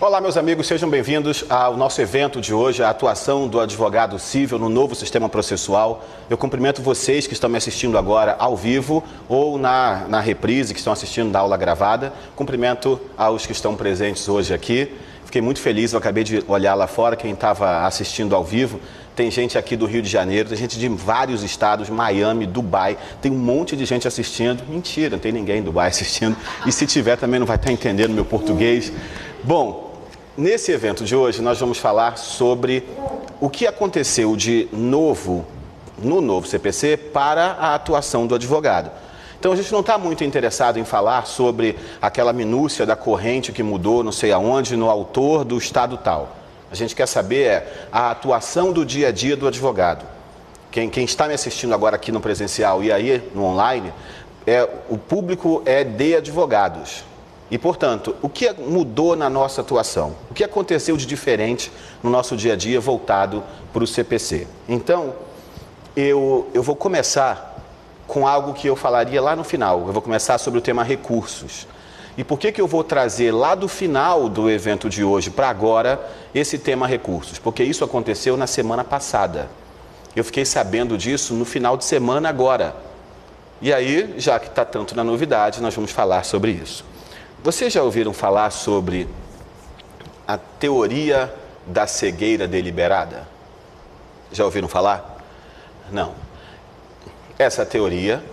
Olá, meus amigos, sejam bem-vindos ao nosso evento de hoje, a atuação do advogado civil no novo sistema processual. Eu cumprimento vocês que estão me assistindo agora ao vivo ou na reprise, que estão assistindo da aula gravada. Cumprimento aos que estão presentes hoje aqui. Fiquei muito feliz, eu acabei de olhar lá fora, quem estava assistindo ao vivo. Tem gente aqui do Rio de Janeiro, tem gente de vários estados, Miami, Dubai, tem um monte de gente assistindo. Mentira, não tem ninguém em Dubai assistindo. E se tiver também não vai estar entendendo meu português. Bom, nesse evento de hoje nós vamos falar sobre o que aconteceu de novo no novo CPC para a atuação do advogado. Então a gente não está muito interessado em falar sobre aquela minúcia da corrente que mudou não sei aonde no autor do estado tal. A gente quer saber a atuação do dia a dia do advogado. Quem está me assistindo agora aqui no presencial e aí no online, o público é de advogados. E, portanto, o que mudou na nossa atuação? O que aconteceu de diferente no nosso dia a dia voltado para o CPC? Então, eu vou começar com algo que eu falaria lá no final. Eu vou começar sobre o tema recursos. E por que eu vou trazer lá do final do evento de hoje para agora esse tema recursos? Porque isso aconteceu na semana passada. Eu fiquei sabendo disso no final de semana agora. E aí, já que está tanto na novidade, nós vamos falar sobre isso. Vocês já ouviram falar sobre a teoria da cegueira deliberada? Já ouviram falar? Não. Essa teoria,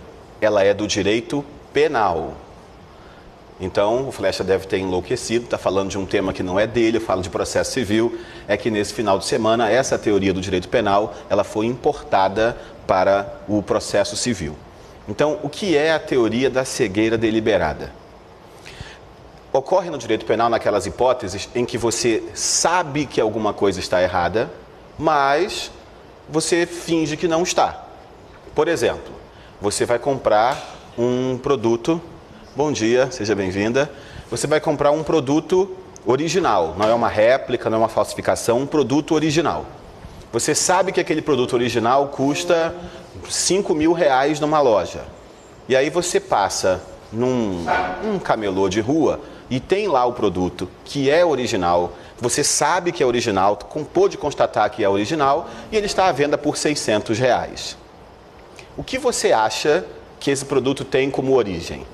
ela é do direito penal. Então, o Flecha deve ter enlouquecido, está falando de um tema que não é dele, eu falo de processo civil, é que nesse final de semana, essa teoria do direito penal, ela foi importada para o processo civil. Então, o que é a teoria da cegueira deliberada? Ocorre no direito penal naquelas hipóteses em que você sabe que alguma coisa está errada, mas você finge que não está. Por exemplo, você vai comprar um produto. Bom dia, seja bem-vinda. Você vai comprar um produto original, não é uma réplica, não é uma falsificação, um produto original. Você sabe que aquele produto original custa R$5.000 numa loja. E aí você passa num camelô de rua e tem lá o produto que é original, você sabe que é original, pôde constatar que é original e ele está à venda por R$600. O que você acha que esse produto tem como origem?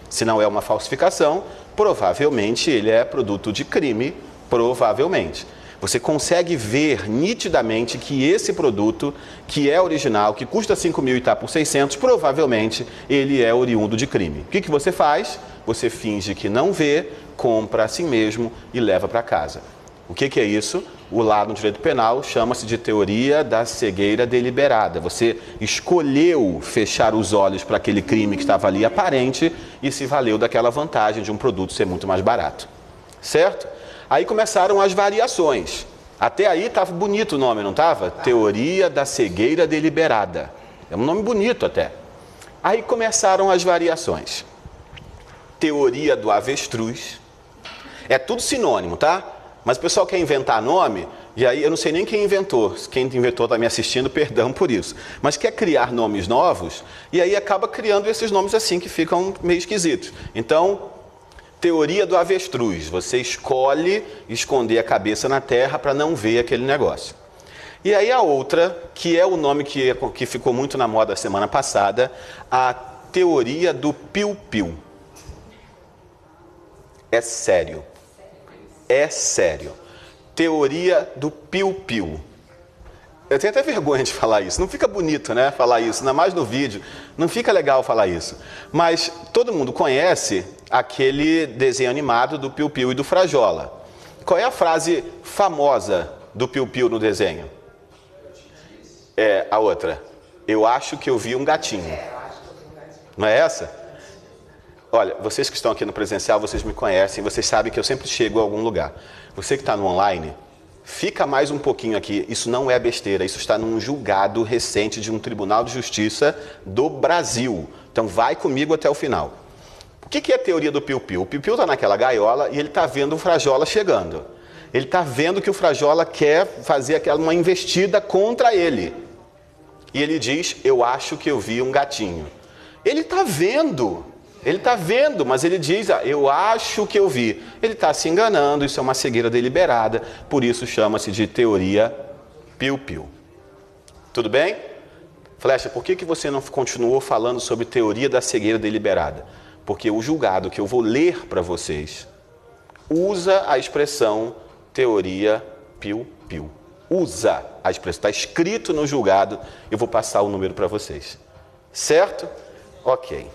Se não é uma falsificação, provavelmente ele é produto de crime, provavelmente. Você consegue ver nitidamente que esse produto, que é original, que custa R$5.000 e está por 600, provavelmente ele é oriundo de crime. O que você faz? Você finge que não vê, compra assim mesmo e leva para casa. O que é isso? O lado no direito penal chama-se de teoria da cegueira deliberada. Você escolheu fechar os olhos para aquele crime que estava ali aparente e se valeu daquela vantagem de um produto ser muito mais barato. Certo? Aí começaram as variações. Até aí estava bonito o nome, não estava? Teoria da cegueira deliberada. É um nome bonito até. Aí começaram as variações. Teoria do avestruz. É tudo sinônimo, tá? Mas o pessoal quer inventar nome, e aí eu não sei nem quem inventou. Quem inventou está me assistindo, perdão por isso. Mas quer criar nomes novos, e aí acaba criando esses nomes assim que ficam meio esquisitos. Então, teoria do avestruz. Você escolhe esconder a cabeça na terra para não ver aquele negócio. E aí a outra, que é o nome que ficou muito na moda semana passada, a teoria do piu-piu. É sério. É sério. Teoria do piu-piu. Eu tenho até vergonha de falar isso. Não fica bonito, né? Falar isso, ainda mais no vídeo. Não fica legal falar isso. Mas todo mundo conhece aquele desenho animado do Piu-Piu e do Frajola. Qual é a frase famosa do Piu-Piu no desenho? É a outra. Eu acho que eu vi um gatinho. Não é essa? Olha, vocês que estão aqui no presencial, vocês me conhecem, vocês sabem que eu sempre chego a algum lugar. Você que está no online, fica mais um pouquinho aqui. Isso não é besteira, isso está num julgado recente de um Tribunal de Justiça do Brasil. Então vai comigo até o final. O que é a teoria do Piu-Piu? O Piu-Piu está naquela gaiola e ele está vendo o Frajola chegando. Ele está vendo que o Frajola quer fazer uma investida contra ele. E ele diz, eu acho que eu vi um gatinho. Ele está vendo. Ele está vendo, mas ele diz, eu acho que eu vi. Ele está se enganando, isso é uma cegueira deliberada, por isso chama-se de teoria piu-piu. Tudo bem? Flecha, por que você não continuou falando sobre teoria da cegueira deliberada? Porque o julgado que eu vou ler para vocês usa a expressão teoria piu-piu. Usa a expressão, está escrito no julgado, eu vou passar o número para vocês. Certo? Ok.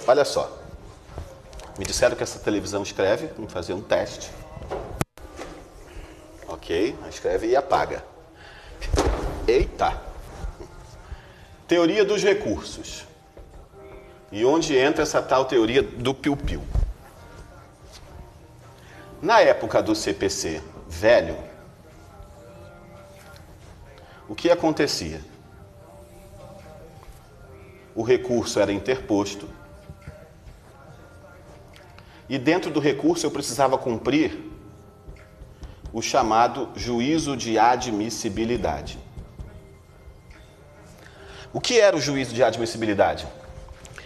Olha só. Me disseram que essa televisão escreve, vamos fazer um teste. Ok, escreve e apaga. Eita! Teoria dos recursos. E onde entra essa tal teoria do piu-piu? Na época do CPC velho, o que acontecia? O recurso era interposto e dentro do recurso eu precisava cumprir o chamado juízo de admissibilidade. O que era o juízo de admissibilidade?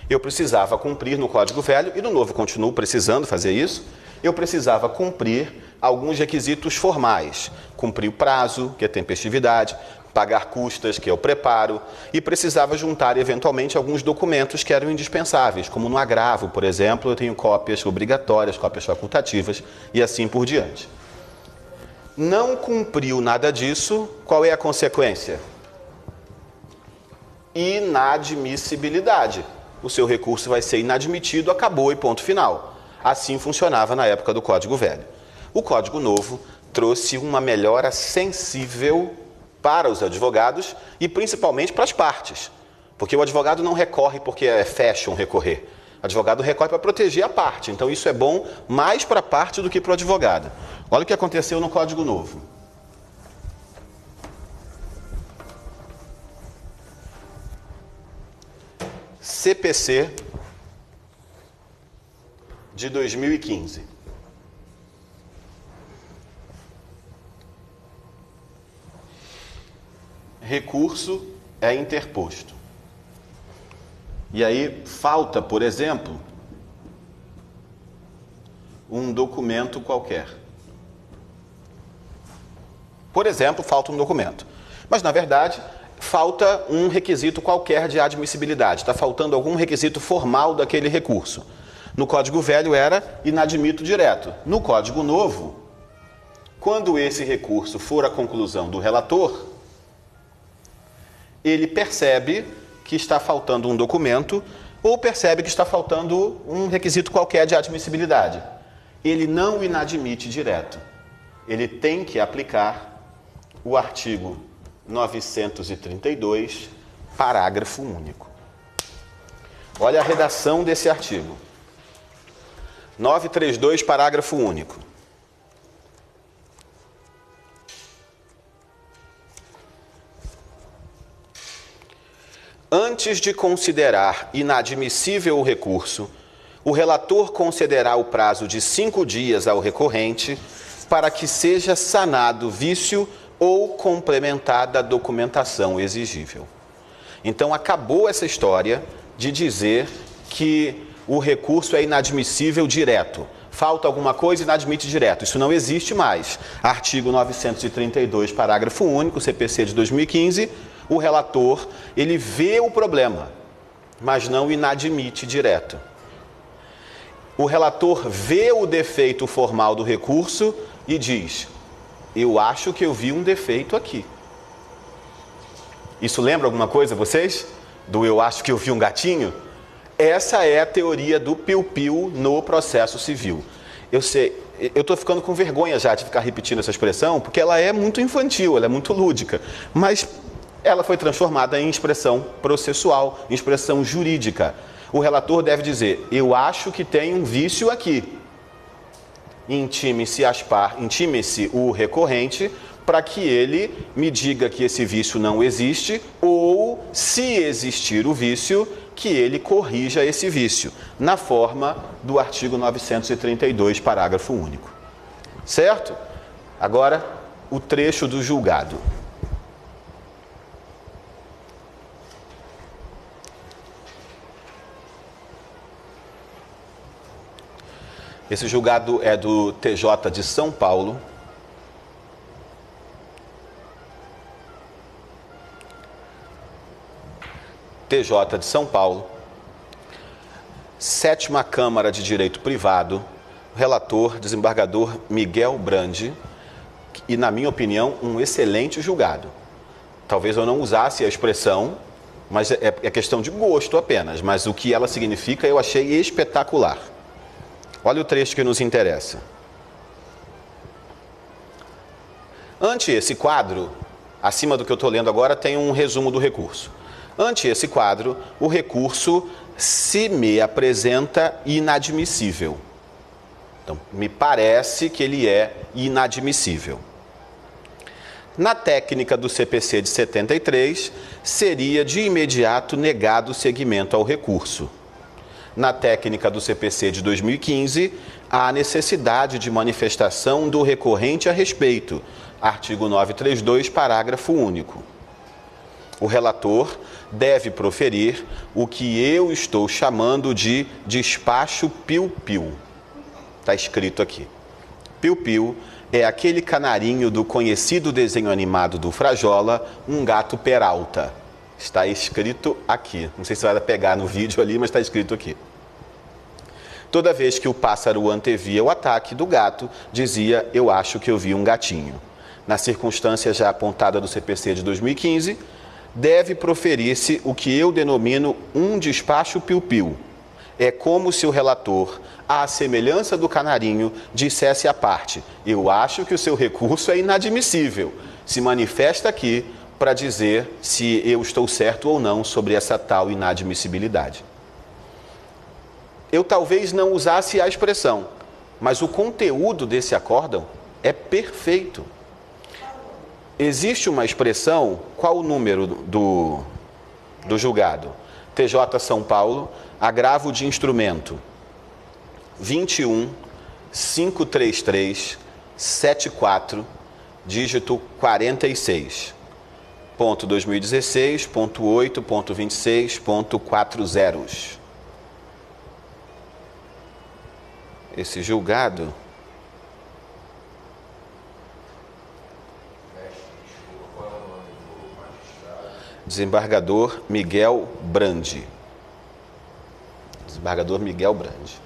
Eu precisava cumprir no Código Velho, e no Novo continuo precisando fazer isso, eu precisava cumprir alguns requisitos formais. Cumprir o prazo, que é tempestividade, pagar custas, que é o preparo, e precisava juntar, eventualmente, alguns documentos que eram indispensáveis, como no agravo, por exemplo, eu tenho cópias obrigatórias, cópias facultativas, e assim por diante. Não cumpriu nada disso, qual é a consequência? Inadmissibilidade. O seu recurso vai ser inadmitido, acabou e ponto final. Assim funcionava na época do Código Velho. O Código Novo trouxe uma melhora sensível para os advogados e principalmente para as partes. Porque o advogado não recorre porque é fashion recorrer. O advogado recorre para proteger a parte. Então isso é bom mais para a parte do que para o advogado. Olha o que aconteceu no Código Novo. CPC de 2015. Recurso é interposto. E aí falta, por exemplo, um documento qualquer. Por exemplo, falta um documento. Mas, na verdade, falta um requisito qualquer de admissibilidade. Está faltando algum requisito formal daquele recurso. No Código Velho era inadmito direto. No Código Novo, quando esse recurso for à conclusão do relator, ele percebe que está faltando um documento ou percebe que está faltando um requisito qualquer de admissibilidade. Ele não inadmite direto. Ele tem que aplicar o artigo 932, parágrafo único. Olha a redação desse artigo. 932, parágrafo único. Antes de considerar inadmissível o recurso, o relator concederá o prazo de 5 dias ao recorrente para que seja sanado vício ou complementada a documentação exigível. Então, acabou essa história de dizer que o recurso é inadmissível direto. Falta alguma coisa, inadmite direto. Isso não existe mais. Artigo 932, parágrafo único, CPC de 2015, o relator, ele vê o problema, mas não inadmite direto. O relator vê o defeito formal do recurso e diz: eu acho que eu vi um defeito aqui. Isso lembra alguma coisa, vocês? Do eu acho que eu vi um gatinho? Essa é a teoria do piu-piu no processo civil. Eu sei, eu estou ficando com vergonha já de ficar repetindo essa expressão, porque ela é muito infantil, ela é muito lúdica, mas ela foi transformada em expressão processual, em expressão jurídica. O relator deve dizer: eu acho que tem um vício aqui. Intime-se o recorrente para que ele me diga que esse vício não existe ou, se existir o vício, que ele corrija esse vício, na forma do artigo 932, parágrafo único. Certo? Agora, o trecho do julgado. Esse julgado é do TJ de São Paulo. TJ de São Paulo. 7ª Câmara de Direito Privado. Relator, desembargador Miguel Brandi. E, na minha opinião, um excelente julgado. Talvez eu não usasse a expressão, mas é questão de gosto apenas. Mas o que ela significa eu achei espetacular. Olha o trecho que nos interessa. Ante esse quadro, acima do que eu estou lendo agora, tem um resumo do recurso. Ante esse quadro, o recurso se me apresenta inadmissível. Então, me parece que ele é inadmissível. Na técnica do CPC de 73, seria de imediato negado seguimento ao recurso. Na técnica do CPC de 2015, há necessidade de manifestação do recorrente a respeito. Artigo 932, parágrafo único. O relator deve proferir o que eu estou chamando de despacho piu-piu. Está escrito aqui. Piu-piu é aquele canarinho do conhecido desenho animado do Frajola, um gato Peralta. Está escrito aqui. Não sei se vai pegar no vídeo ali, mas está escrito aqui. Toda vez que o pássaro antevia o ataque do gato, dizia, eu acho que eu vi um gatinho. Na circunstância já apontada do CPC de 2015, deve proferir-se o que eu denomino um despacho piu-piu. É como se o relator, à semelhança do canarinho, dissesse à parte, eu acho que o seu recurso é inadmissível. Se manifesta aqui para dizer se eu estou certo ou não sobre essa tal inadmissibilidade. Eu talvez não usasse a expressão, mas o conteúdo desse acórdão é perfeito. Existe uma expressão, qual o número do julgado? TJ São Paulo, agravo de instrumento 21.533.74, dígito 46. Ponto 2016, ponto 8, ponto 26, ponto 40. Esse julgado desembargador Miguel Brandi. Desembargador Miguel Brandi.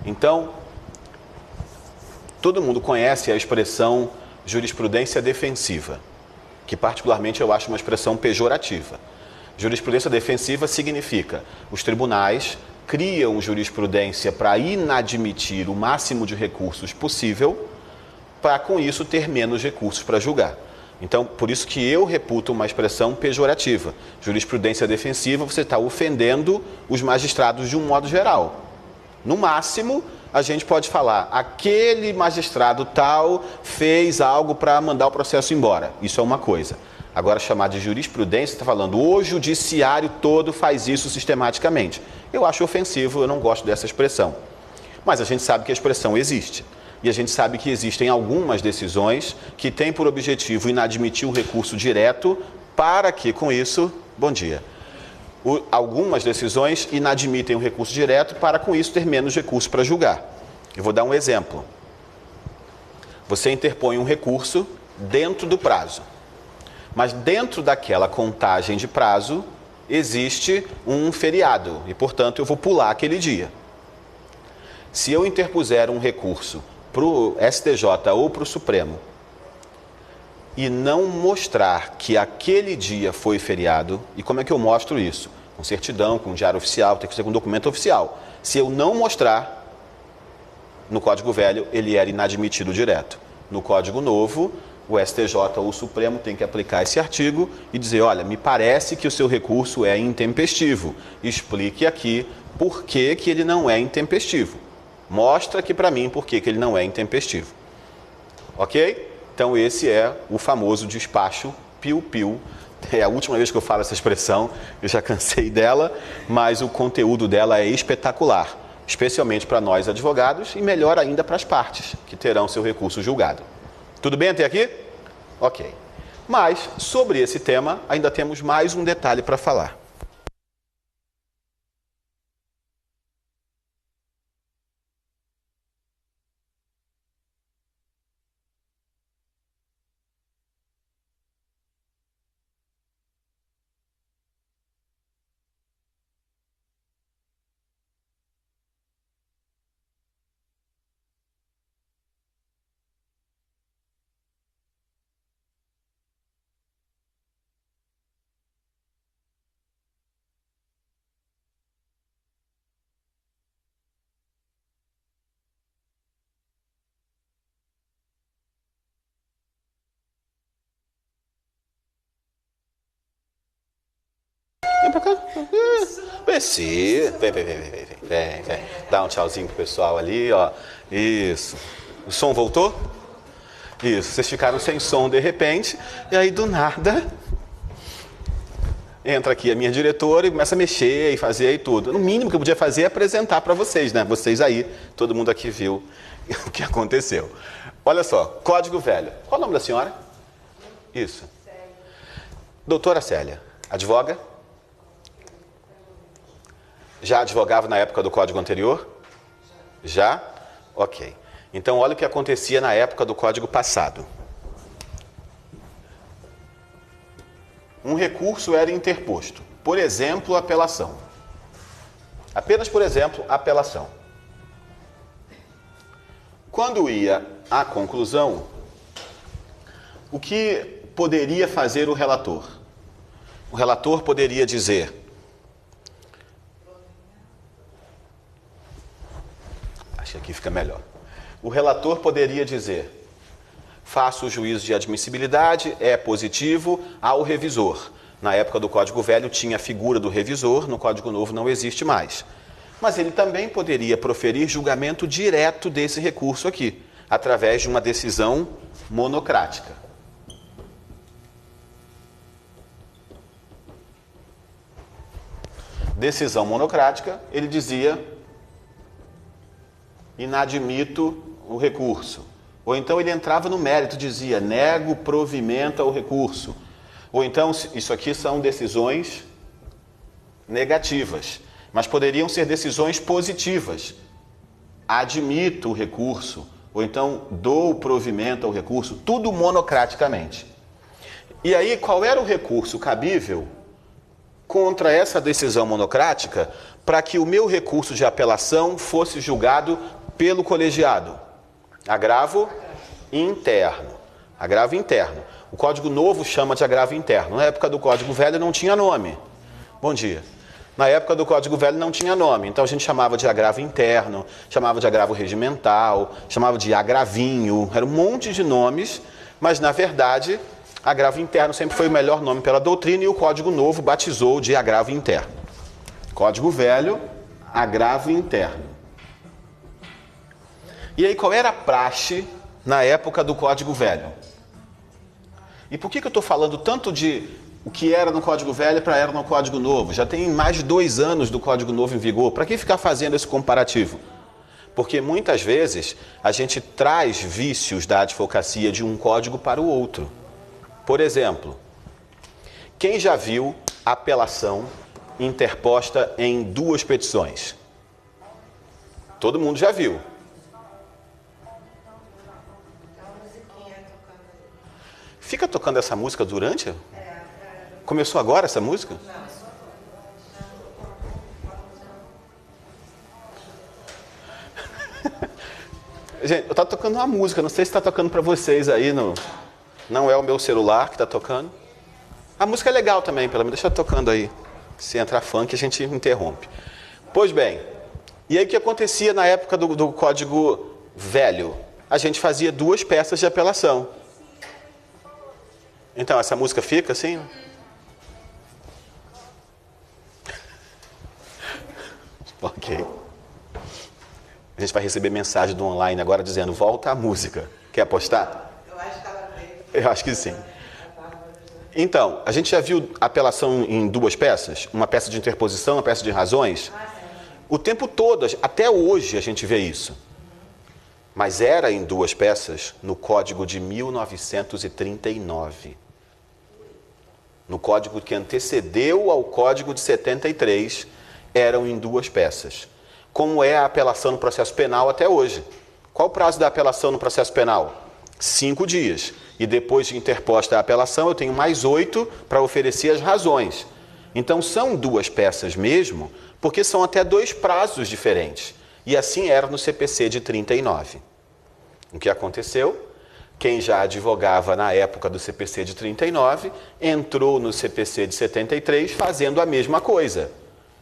Então, todo mundo conhece a expressão jurisprudência defensiva, que particularmente eu acho uma expressão pejorativa. Jurisprudência defensiva significa os tribunais criam jurisprudência para inadmitir o máximo de recursos possível, para com isso ter menos recursos para julgar. Então, por isso que eu reputo uma expressão pejorativa. Jurisprudência defensiva, você está ofendendo os magistrados de um modo geral. No máximo, a gente pode falar, aquele magistrado tal fez algo para mandar o processo embora. Isso é uma coisa. Agora, chamar de jurisprudência, está falando, o judiciário todo faz isso sistematicamente. Eu acho ofensivo, eu não gosto dessa expressão. Mas a gente sabe que a expressão existe. E a gente sabe que existem algumas decisões que têm por objetivo inadmitir o recurso direto para que, com isso, bom dia. Algumas decisões inadmitem o recurso direto para, com isso, ter menos recursos para julgar. Eu vou dar um exemplo. Você interpõe um recurso dentro do prazo. Mas dentro daquela contagem de prazo, existe um feriado e, portanto, eu vou pular aquele dia. Se eu interpuser um recurso para o STJ ou para o Supremo e não mostrar que aquele dia foi feriado, e como é que eu mostro isso? Com certidão, com diário oficial, tem que ser com documento oficial. Se eu não mostrar, no Código Velho, ele era inadmitido direto. No Código Novo, o STJ ou o Supremo tem que aplicar esse artigo e dizer, olha, me parece que o seu recurso é intempestivo. Explique aqui por que que ele não é intempestivo. Mostra aqui para mim por que que ele não é intempestivo. Ok? Então esse é o famoso despacho piu-piu. É a última vez que eu falo essa expressão, eu já cansei dela, mas o conteúdo dela é espetacular, especialmente para nós advogados e melhor ainda para as partes, que terão seu recurso julgado. Tudo bem até aqui? Ok. Mas, sobre esse tema, ainda temos mais um detalhe para falar. pra cá. Bessie. Vem. Dá um tchauzinho pro pessoal ali, ó. Isso. O som voltou? Isso. Vocês ficaram sem som de repente. E aí, do nada, entra aqui a minha diretora e começa a mexer e fazer e tudo. No mínimo que eu podia fazer é apresentar para vocês, né? Vocês aí, todo mundo aqui viu o que aconteceu. Olha só, Código Velho. Qual o nome da senhora? Isso. Doutora Célia, advoga? Já advogava na época do Código anterior? Já? Ok. Então, olha o que acontecia na época do Código passado. Um recurso era interposto. Por exemplo, apelação. Apenas por exemplo, apelação. Quando ia à conclusão, o que poderia fazer o relator? O relator poderia dizer: acho que aqui fica melhor. O relator poderia dizer: faço o juízo de admissibilidade, é positivo ao revisor. Na época do Código Velho tinha a figura do revisor, no Código Novo não existe mais. Mas ele também poderia proferir julgamento direto desse recurso aqui, através de uma decisão monocrática. Decisão monocrática, ele dizia: inadmito o recurso. Ou então ele entrava no mérito, dizia: nego provimento ao recurso. Ou então, isso aqui são decisões negativas, mas poderiam ser decisões positivas. Admito o recurso, ou então dou provimento ao recurso, tudo monocraticamente. E aí, qual era o recurso cabível contra essa decisão monocrática para que o meu recurso de apelação fosse julgado pelo colegiado? Agravo interno. Agravo interno. O Código Novo chama de agravo interno. Na época do Código Velho não tinha nome. Bom dia. Na época do Código Velho não tinha nome. Então a gente chamava de agravo interno, chamava de agravo regimental, chamava de agravinho. Era um monte de nomes, mas na verdade, agravo interno sempre foi o melhor nome pela doutrina e o Código Novo batizou de agravo interno. Código Velho, agravo interno. E aí, qual era a praxe na época do Código Velho? E por que eu estou falando tanto de o que era no Código Velho para era no Código Novo? Já tem mais de 2 anos do Código Novo em vigor. Para que ficar fazendo esse comparativo? Porque muitas vezes a gente traz vícios da advocacia de um código para o outro. Por exemplo, quem já viu apelação interposta em 2 petições? Todo mundo já viu. Fica tocando essa música durante? Começou agora essa música? Gente, eu estou tocando uma música, não sei se está tocando para vocês aí, não é o meu celular que está tocando. A música é legal também, pelo menos deixa tocando aí. Se entrar funk, a gente interrompe. Pois bem, e aí o que acontecia na época do Código Velho? A gente fazia 2 peças de apelação. Então, essa música fica assim? Ok. A gente vai receber mensagem do online agora dizendo: volta a música. Quer apostar? Eu acho que estava bem. Eu acho que sim. Então, a gente já viu apelação em 2 peças? Uma peça de interposição, uma peça de razões? O tempo todo, até hoje a gente vê isso. Mas era em 2 peças no Código de 1939. No Código que antecedeu ao Código de 73, eram em 2 peças. Como é a apelação no processo penal até hoje? Qual o prazo da apelação no processo penal? 5 dias. E depois de interposta a apelação, eu tenho mais 8 para oferecer as razões. Então são 2 peças mesmo, porque são até 2 prazos diferentes. E assim era no CPC de 39. O que aconteceu? Quem já advogava na época do CPC de 39, entrou no CPC de 73 fazendo a mesma coisa.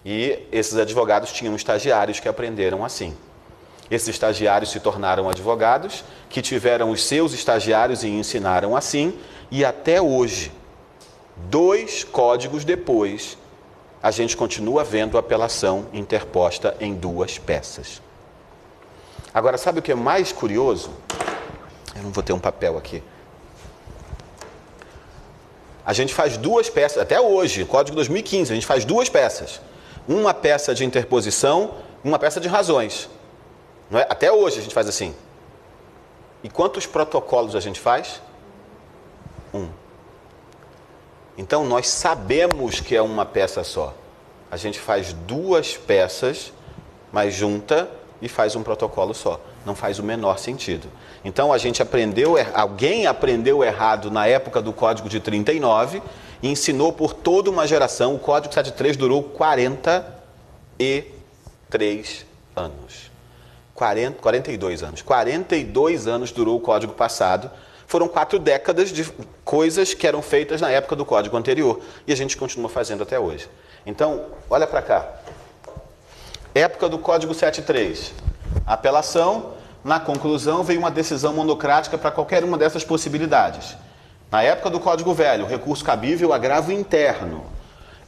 E esses advogados tinham estagiários que aprenderam assim. Esses estagiários se tornaram advogados, que tiveram os seus estagiários e ensinaram assim, e até hoje, 2 códigos depois, a gente continua vendo apelação interposta em 2 peças. Agora, sabe o que é mais curioso? Eu não vou ter um papel aqui. A gente faz 2 peças, até hoje, Código 2015, a gente faz 2 peças. Uma peça de interposição, uma peça de razões. Não é? Até hoje a gente faz assim. E quantos protocolos a gente faz? 1. Então, nós sabemos que é uma peça só. A gente faz 2 peças, mas junta e faz um protocolo só. Não faz o menor sentido. Então, alguém aprendeu errado na época do Código de 39 e ensinou por toda uma geração. O Código 73 durou 43 anos. 42 anos. 42 anos durou o Código passado. Foram 4 décadas de coisas que eram feitas na época do Código anterior. E a gente continua fazendo até hoje. Então, olha para cá. Época do Código 73. Apelação, na conclusão veio uma decisão monocrática para qualquer uma dessas possibilidades. Na época do Código Velho, o recurso cabível agravo interno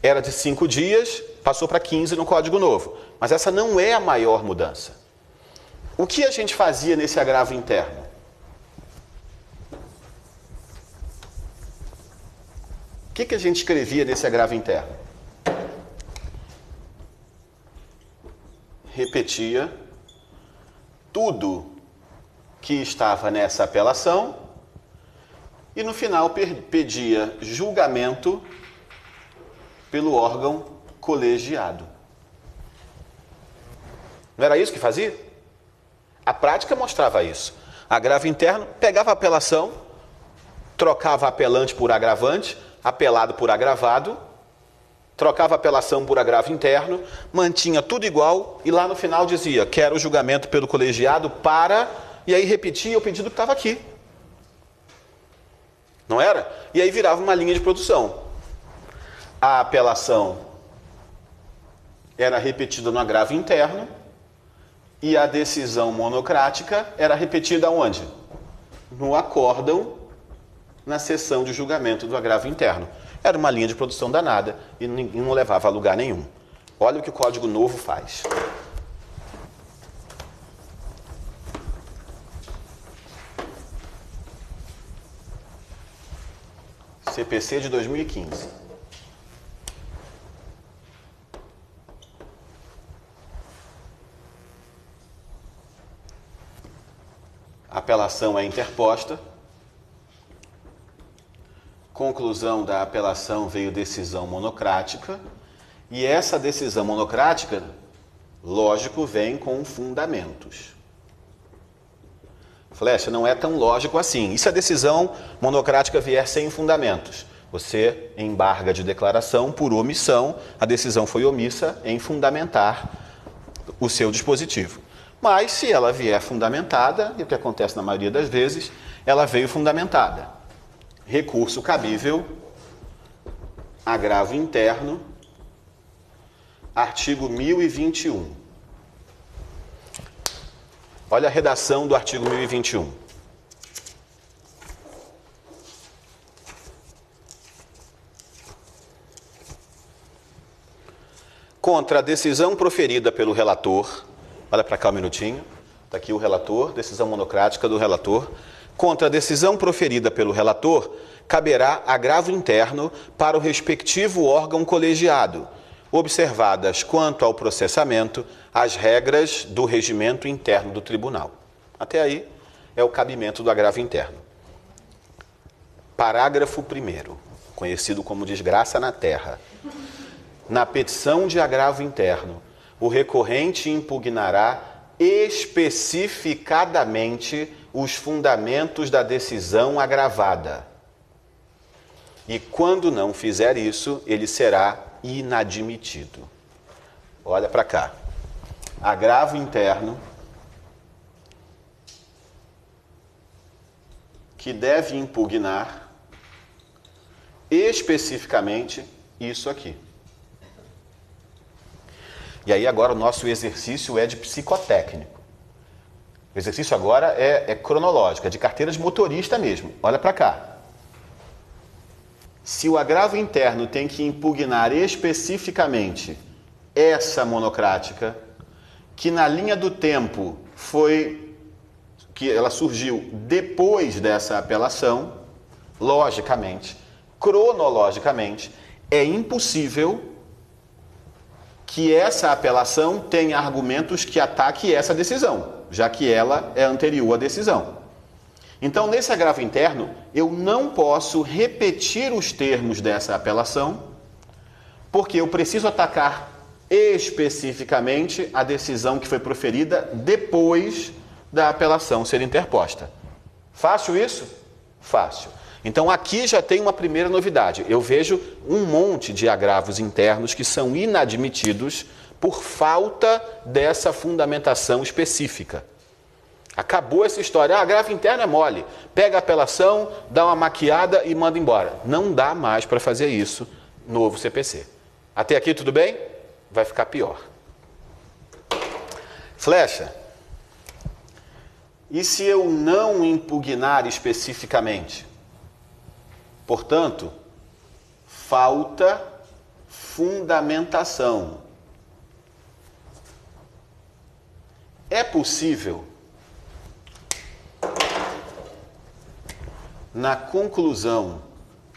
era de 5 dias, passou para 15 no Código Novo. Mas essa não é a maior mudança. O que a gente fazia nesse agravo interno? O que a gente escrevia nesse agravo interno? Repetia tudo que estava nessa apelação e no final pedia julgamento pelo órgão colegiado. Não era isso que fazia? A prática mostrava isso. Agravo interno, pegava a apelação, trocava apelante por agravante, apelado por agravado, trocava a apelação por agravo interno, mantinha tudo igual e lá no final dizia, quero o julgamento pelo colegiado para... E aí repetia o pedido que estava aqui. Não era? E aí virava uma linha de produção. A apelação era repetida no agravo interno e a decisão monocrática era repetida onde? No acórdão, na sessão de julgamento do agravo interno. Era uma linha de produção danada e não levava a lugar nenhum. Olha o que o Código Novo faz. CPC de 2015. A apelação é interposta. Conclusão da apelação veio decisão monocrática. E essa decisão monocrática, lógico, vem com fundamentos. Flecha, não é tão lógico assim. E se a decisão monocrática vier sem fundamentos? Você embarga de declaração por omissão, a decisão foi omissa em fundamentar o seu dispositivo. Mas se ela vier fundamentada, e o que acontece na maioria das vezes, ela veio fundamentada. Recurso cabível, agravo interno, artigo 1021. Olha a redação do artigo 1021. Contra a decisão proferida pelo relator, olha para cá um minutinho, está aqui o relator, decisão monocrática do relator. Contra a decisão proferida pelo relator, caberá agravo interno para o respectivo órgão colegiado, observadas quanto ao processamento as regras do regimento interno do tribunal. Até aí é o cabimento do agravo interno. Parágrafo 1º, conhecido como desgraça na terra. Na petição de agravo interno, o recorrente impugnará especificadamente os fundamentos da decisão agravada. E quando não fizer isso, ele será inadmitido. Olha para cá. Agravo interno que deve impugnar especificamente isso aqui. E aí agora o nosso exercício é de psicotécnico. O exercício agora é cronológico, é de carteira de motorista mesmo. Olha para cá. Se o agravo interno tem que impugnar especificamente essa monocrática, que na linha do tempo que ela surgiu depois dessa apelação, logicamente, cronologicamente, é impossível que essa apelação tenha argumentos que ataquem essa decisão, já que ela é anterior à decisão. Então, nesse agravo interno, eu não posso repetir os termos dessa apelação, porque eu preciso atacar especificamente a decisão que foi proferida depois da apelação ser interposta. Fácil isso? Fácil. Então, aqui já tem uma primeira novidade. Eu vejo um monte de agravos internos que são inadmitidos por falta dessa fundamentação específica. Acabou essa história. Agravo interno é mole. Pega a apelação, dá uma maquiada e manda embora. Não dá mais para fazer isso no novo CPC. Até aqui tudo bem? Vai ficar pior. Flecha. E se eu não impugnar especificamente? Portanto, falta fundamentação. É possível, na conclusão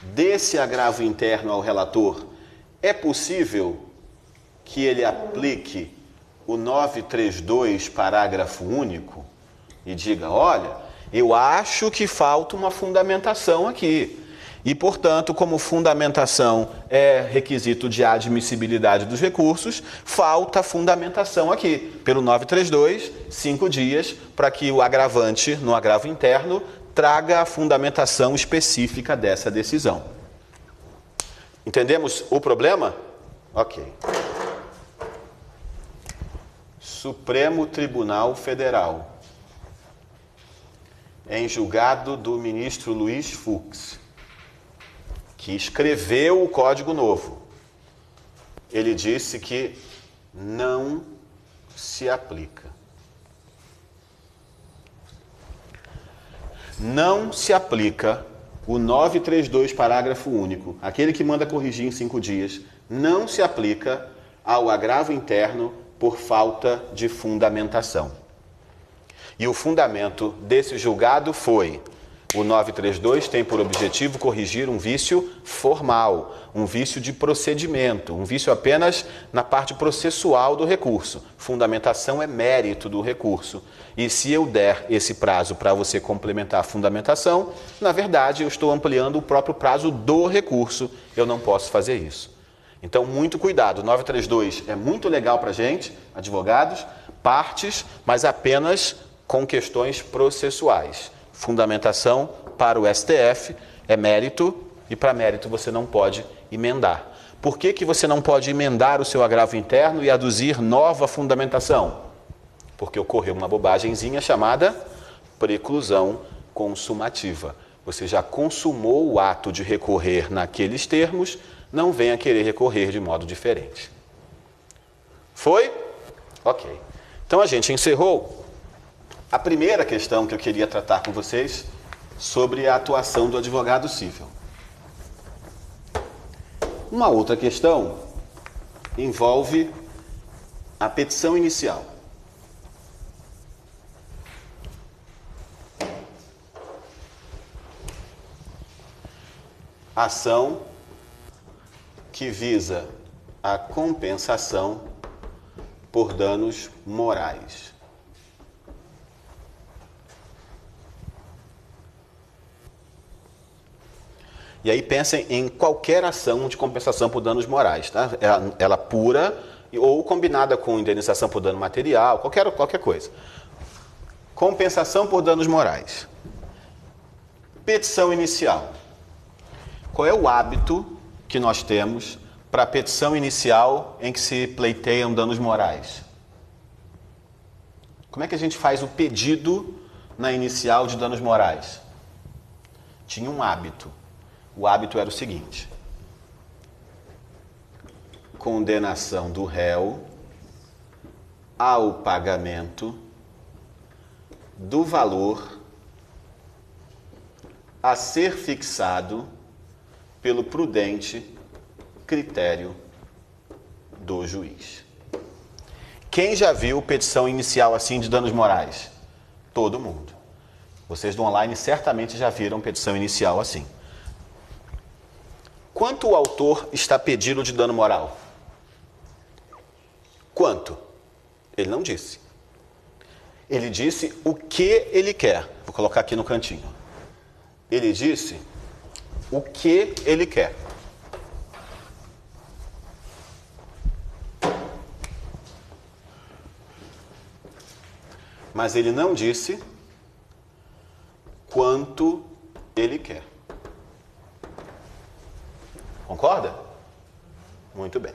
desse agravo interno ao relator, é possível que ele aplique o 932, parágrafo único, e diga, olha, eu acho que falta uma fundamentação aqui. E, portanto, como fundamentação é requisito de admissibilidade dos recursos, falta fundamentação aqui. Pelo 932, 5 dias, para que o agravante, no agravo interno, traga a fundamentação específica dessa decisão. Entendemos o problema? Ok. Supremo Tribunal Federal, em julgado do ministro Luiz Fux, que escreveu o Código Novo, ele disse que não se aplica. Não se aplica o 932, parágrafo único, aquele que manda corrigir em 5 dias, não se aplica ao agravo interno por falta de fundamentação. E o fundamento desse julgado foi: o 932 tem por objetivo corrigir um vício formal, um vício de procedimento, um vício apenas na parte processual do recurso. Fundamentação é mérito do recurso. E se eu der esse prazo para você complementar a fundamentação, na verdade eu estou ampliando o próprio prazo do recurso. Eu não posso fazer isso. Então, muito cuidado. O 932 é muito legal para a gente, advogados, partes, mas apenas com questões processuais. Fundamentação para o STF é mérito, e para mérito você não pode emendar. Por que você não pode emendar o seu agravo interno e aduzir nova fundamentação? Porque ocorreu uma bobagemzinha chamada preclusão consumativa. Você já consumou o ato de recorrer naqueles termos, não venha querer recorrer de modo diferente. Foi? Ok. Então a gente encerrou a primeira questão que eu queria tratar com vocês sobre a atuação do advogado civil. Uma outra questão envolve a petição inicial. Ação que visa a compensação por danos morais. E aí pensem em qualquer ação de compensação por danos morais, tá? Ela pura ou combinada com indenização por dano material, qualquer coisa. Compensação por danos morais. Petição inicial. Qual é o hábito que nós temos para a petição inicial em que se pleiteiam danos morais? Como é que a gente faz o pedido na inicial de danos morais? Tinha um hábito. O hábito era o seguinte: condenação do réu ao pagamento do valor a ser fixado pelo prudente critério do juiz. Quem já viu petição inicial assim de danos morais? Todo mundo. Vocês do online certamente já viram petição inicial assim. Quanto o autor está pedindo de dano moral? Quanto? Ele não disse. Ele disse o que ele quer. Vou colocar aqui no cantinho. Ele disse o que ele quer. Mas ele não disse quanto ele quer. Concorda? Muito bem.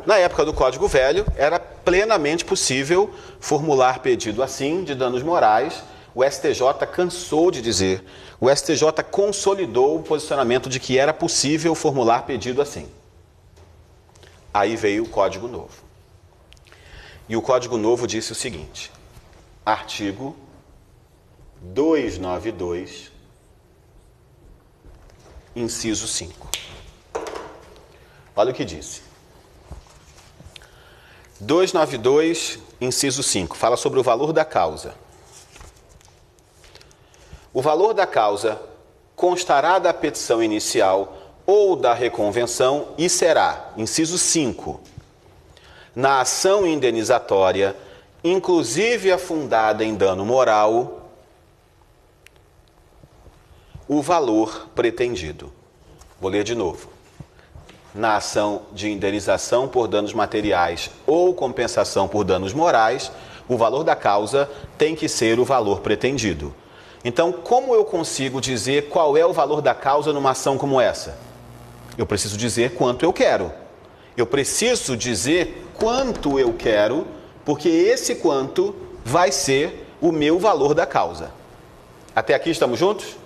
Na época do Código Velho, era plenamente possível formular pedido assim de danos morais. O STJ cansou de dizer, o STJ consolidou o posicionamento de que era possível formular pedido assim. Aí veio o Código Novo. E o Código Novo disse o seguinte, artigo 292, inciso 5. Olha o que disse. 292, inciso 5, fala sobre o valor da causa. O valor da causa constará da petição inicial ou da reconvenção e será, inciso 5, na ação indenizatória, inclusive a fundada em dano moral, o valor pretendido. Vou ler de novo. Na ação de indenização por danos materiais ou compensação por danos morais, o valor da causa tem que ser o valor pretendido. Então, como eu consigo dizer qual é o valor da causa numa ação como essa? Eu preciso dizer quanto eu quero. Eu preciso dizer quanto eu quero, porque esse quanto vai ser o meu valor da causa. Até aqui estamos juntos?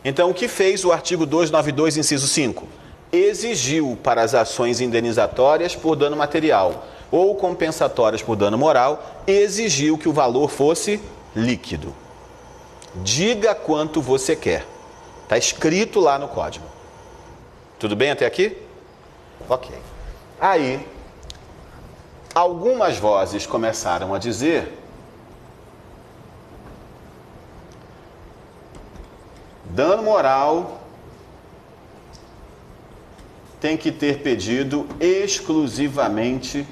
Então, o que fez o artigo 292, inciso 5? Exigiu para as ações indenizatórias por dano material ou compensatórias por dano moral, exigiu que o valor fosse líquido. Diga quanto você quer. Está escrito lá no código. Tudo bem até aqui? Ok. Aí, algumas vozes começaram a dizer: dano moral tem que ter pedido exclusivamente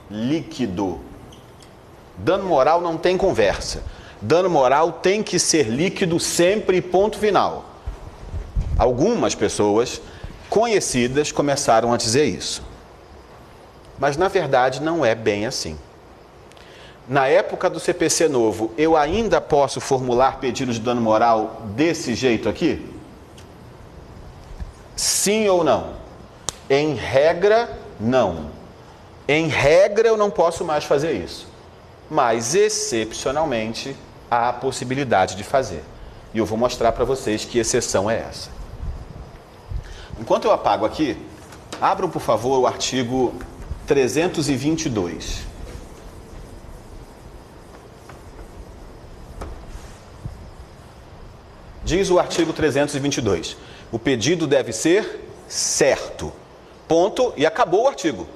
líquido. Dano moral não tem conversa. Dano moral tem que ser líquido sempre, ponto final. Algumas pessoas conhecidas começaram a dizer isso. Mas, na verdade, não é bem assim. Na época do CPC novo, eu ainda posso formular pedido de dano moral desse jeito aqui? Sim ou não? Em regra, não. Em regra, eu não posso mais fazer isso. Mas, excepcionalmente, há a possibilidade de fazer. E eu vou mostrar para vocês que exceção é essa. Enquanto eu apago aqui, abram, por favor, o artigo 322. Diz o artigo 322. O pedido deve ser certo. Ponto, e acabou o artigo.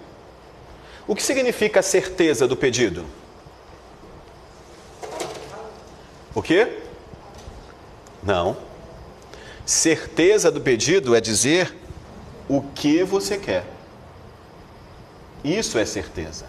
O que significa a certeza do pedido? O quê? Não. Certeza do pedido é dizer o que você quer. Isso é certeza.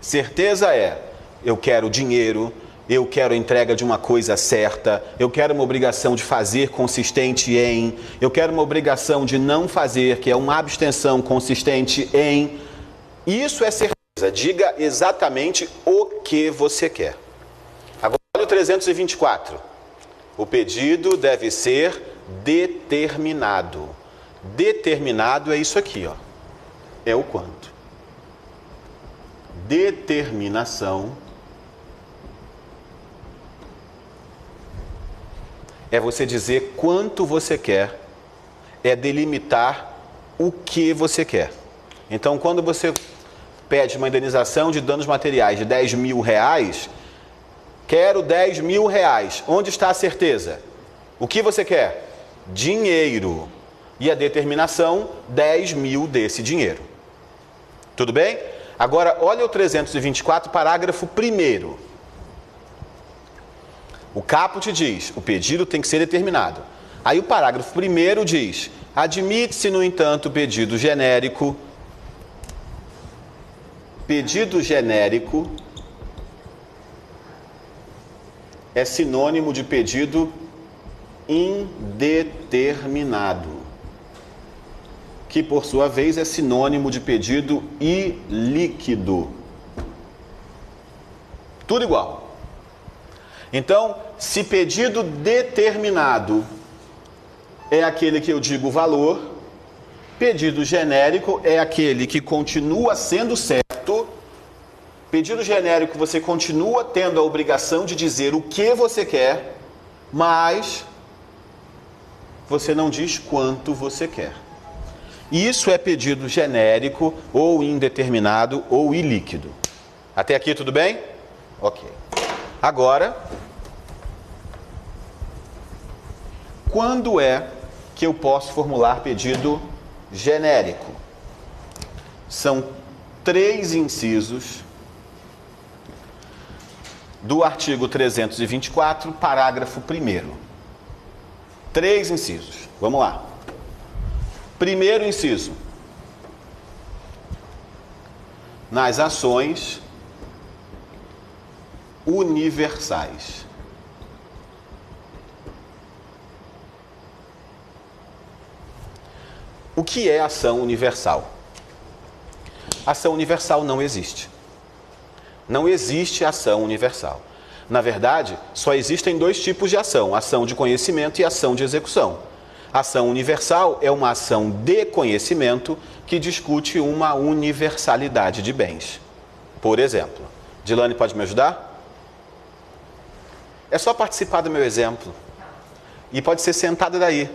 Certeza é, eu quero dinheiro, eu quero a entrega de uma coisa certa, eu quero uma obrigação de fazer consistente em, eu quero uma obrigação de não fazer, que é uma abstenção consistente em. Isso é certeza. Diga exatamente o que você quer. Agora, olha o 324. O pedido deve ser determinado. Determinado é isso aqui, ó. É o quanto. Determinação é você dizer quanto você quer, é delimitar o que você quer. Então, quando você pede uma indenização de danos materiais de 10 mil reais, quero 10 mil reais. Onde está a certeza? O que você quer? Dinheiro. E a determinação, 10 mil desse dinheiro. Tudo bem? Agora, olha o 324, parágrafo 1º. O caput diz, o pedido tem que ser determinado. Aí o parágrafo 1º diz, admite-se, no entanto, pedido genérico. Pedido genérico é sinônimo de pedido indeterminado, que por sua vez é sinônimo de pedido ilíquido. Tudo igual. Então, se pedido determinado é aquele que eu digo valor, pedido genérico é aquele que continua sendo certo. Pedido genérico, você continua tendo a obrigação de dizer o que você quer, mas você não diz quanto você quer. Isso é pedido genérico, ou indeterminado, ou ilíquido. Até aqui tudo bem? Ok. Agora, quando é que eu posso formular pedido genérico? São 3 incisos do artigo 324, parágrafo 1º. 3 incisos. Vamos lá. Primeiro inciso. Nas ações universais. O que é ação universal? Ação universal não existe. Não existe ação universal. Na verdade, só existem 2 tipos de ação: ação de conhecimento e ação de execução. Ação universal é uma ação de conhecimento que discute uma universalidade de bens. Por exemplo, Dilane, pode me ajudar? É só participar do meu exemplo. E pode ser sentada daí.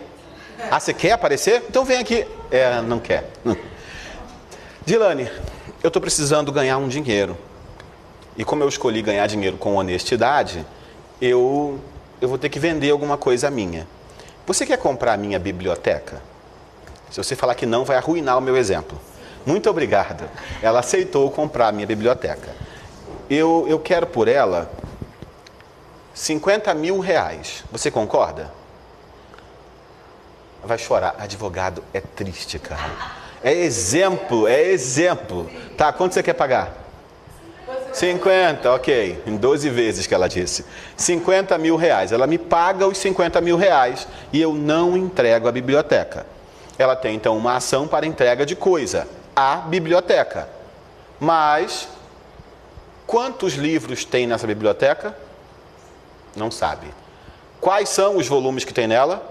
Ah, você quer aparecer? Então vem aqui. Não quer. Dilane, eu estou precisando ganhar um dinheiro. E como eu escolhi ganhar dinheiro com honestidade, eu vou ter que vender alguma coisa minha. Você quer comprar a minha biblioteca? Se você falar que não, vai arruinar o meu exemplo. Muito obrigado. Ela aceitou comprar a minha biblioteca. Eu quero por ela 50 mil reais. Você concorda? Vai chorar. Advogado é triste, cara. É exemplo. Tá, quanto você quer pagar? 50, ok. Em 12 vezes que ela disse. 50 mil reais. Ela me paga os 50 mil reais e eu não entrego a biblioteca. Ela tem, então, uma ação para entrega de coisa. A biblioteca. Mas, quantos livros tem nessa biblioteca? Não sabe. Quais são os volumes que tem nela?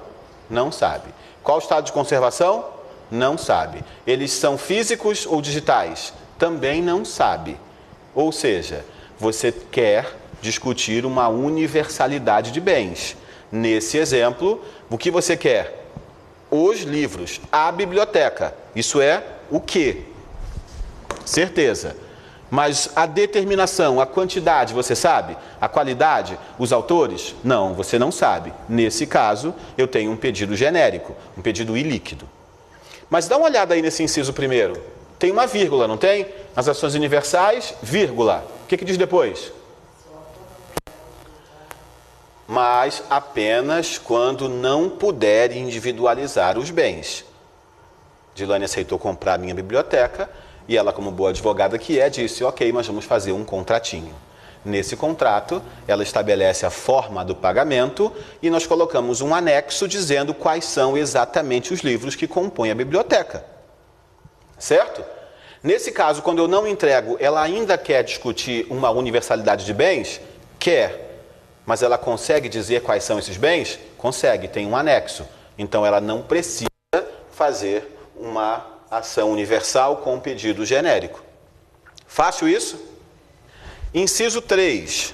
Não sabe. Qual o estado de conservação? Não sabe. Eles são físicos ou digitais? Também não sabe. Ou seja, você quer discutir uma universalidade de bens. Nesse exemplo, o que você quer? Os livros, a biblioteca. Isso é o quê? Certeza. Mas a determinação, a quantidade, você sabe? A qualidade, os autores? Não, você não sabe. Nesse caso, eu tenho um pedido genérico, um pedido ilíquido. Mas dá uma olhada aí nesse inciso primeiro. Tem uma vírgula, não tem? Nas ações universais, vírgula. O que diz depois? Mas apenas quando não puder individualizar os bens. Dilane aceitou comprar a minha biblioteca e ela, como boa advogada que é, disse, ok, mas vamos fazer um contratinho. Nesse contrato, ela estabelece a forma do pagamento e nós colocamos um anexo dizendo quais são exatamente os livros que compõem a biblioteca. Certo? Nesse caso, quando eu não entrego, ela ainda quer discutir uma universalidade de bens? Quer. Mas ela consegue dizer quais são esses bens? Consegue, tem um anexo. Então ela não precisa fazer uma ação universal com pedido genérico. Fácil isso? Inciso 3.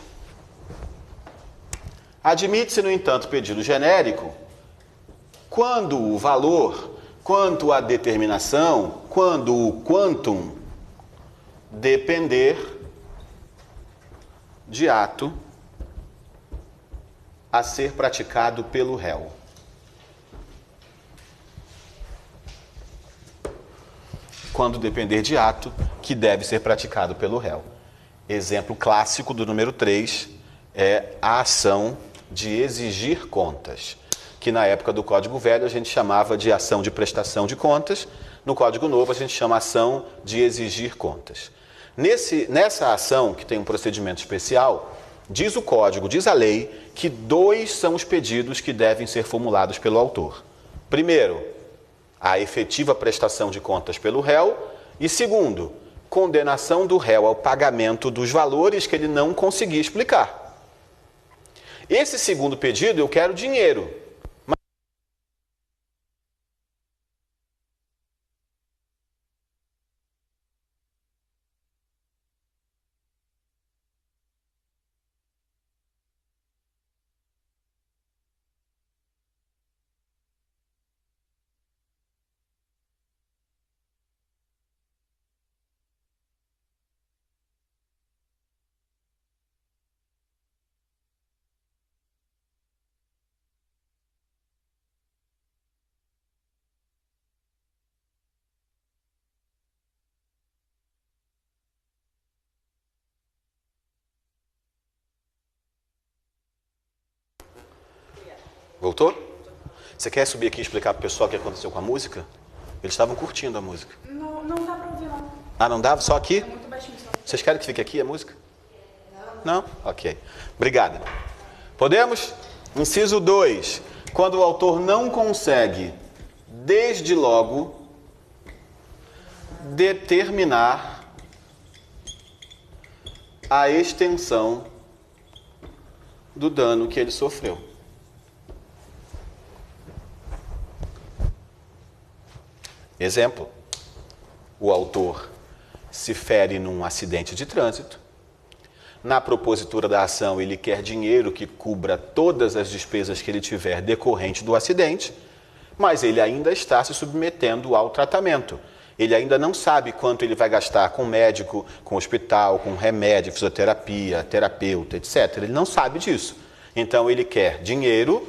Admite-se, no entanto, pedido genérico quando o valor, quanto a determinação, quando o quantum depender de ato a ser praticado pelo réu. Quando depender de ato que deve ser praticado pelo réu. Exemplo clássico do número 3 é a ação de exigir contas, que na época do Código Velho a gente chamava de ação de prestação de contas, no Código Novo a gente chama ação de exigir contas. Nessa ação, que tem um procedimento especial, diz o Código, diz a lei, que 2 são os pedidos que devem ser formulados pelo autor. Primeiro, a efetiva prestação de contas pelo réu e, segundo, condenação do réu ao pagamento dos valores que ele não conseguia explicar. Esse segundo pedido, eu quero dinheiro. Voltou? Você quer subir aqui e explicar para o pessoal o que aconteceu com a música? Eles estavam curtindo a música. Não, não dá pra ouvir, não. Ah, não dava? Só aqui? É muito baixinho só. Vocês querem que fique aqui a música? Não? Ok. Obrigada. Podemos? Inciso 2. Quando o autor não consegue, desde logo, determinar a extensão do dano que ele sofreu. Exemplo, o autor se fere num acidente de trânsito. Na propositura da ação, ele quer dinheiro que cubra todas as despesas que ele tiver decorrente do acidente, mas ele ainda está se submetendo ao tratamento. Ele ainda não sabe quanto ele vai gastar com médico, com hospital, com remédio, fisioterapia, terapeuta, etc. Ele não sabe disso. Então, ele quer dinheiro,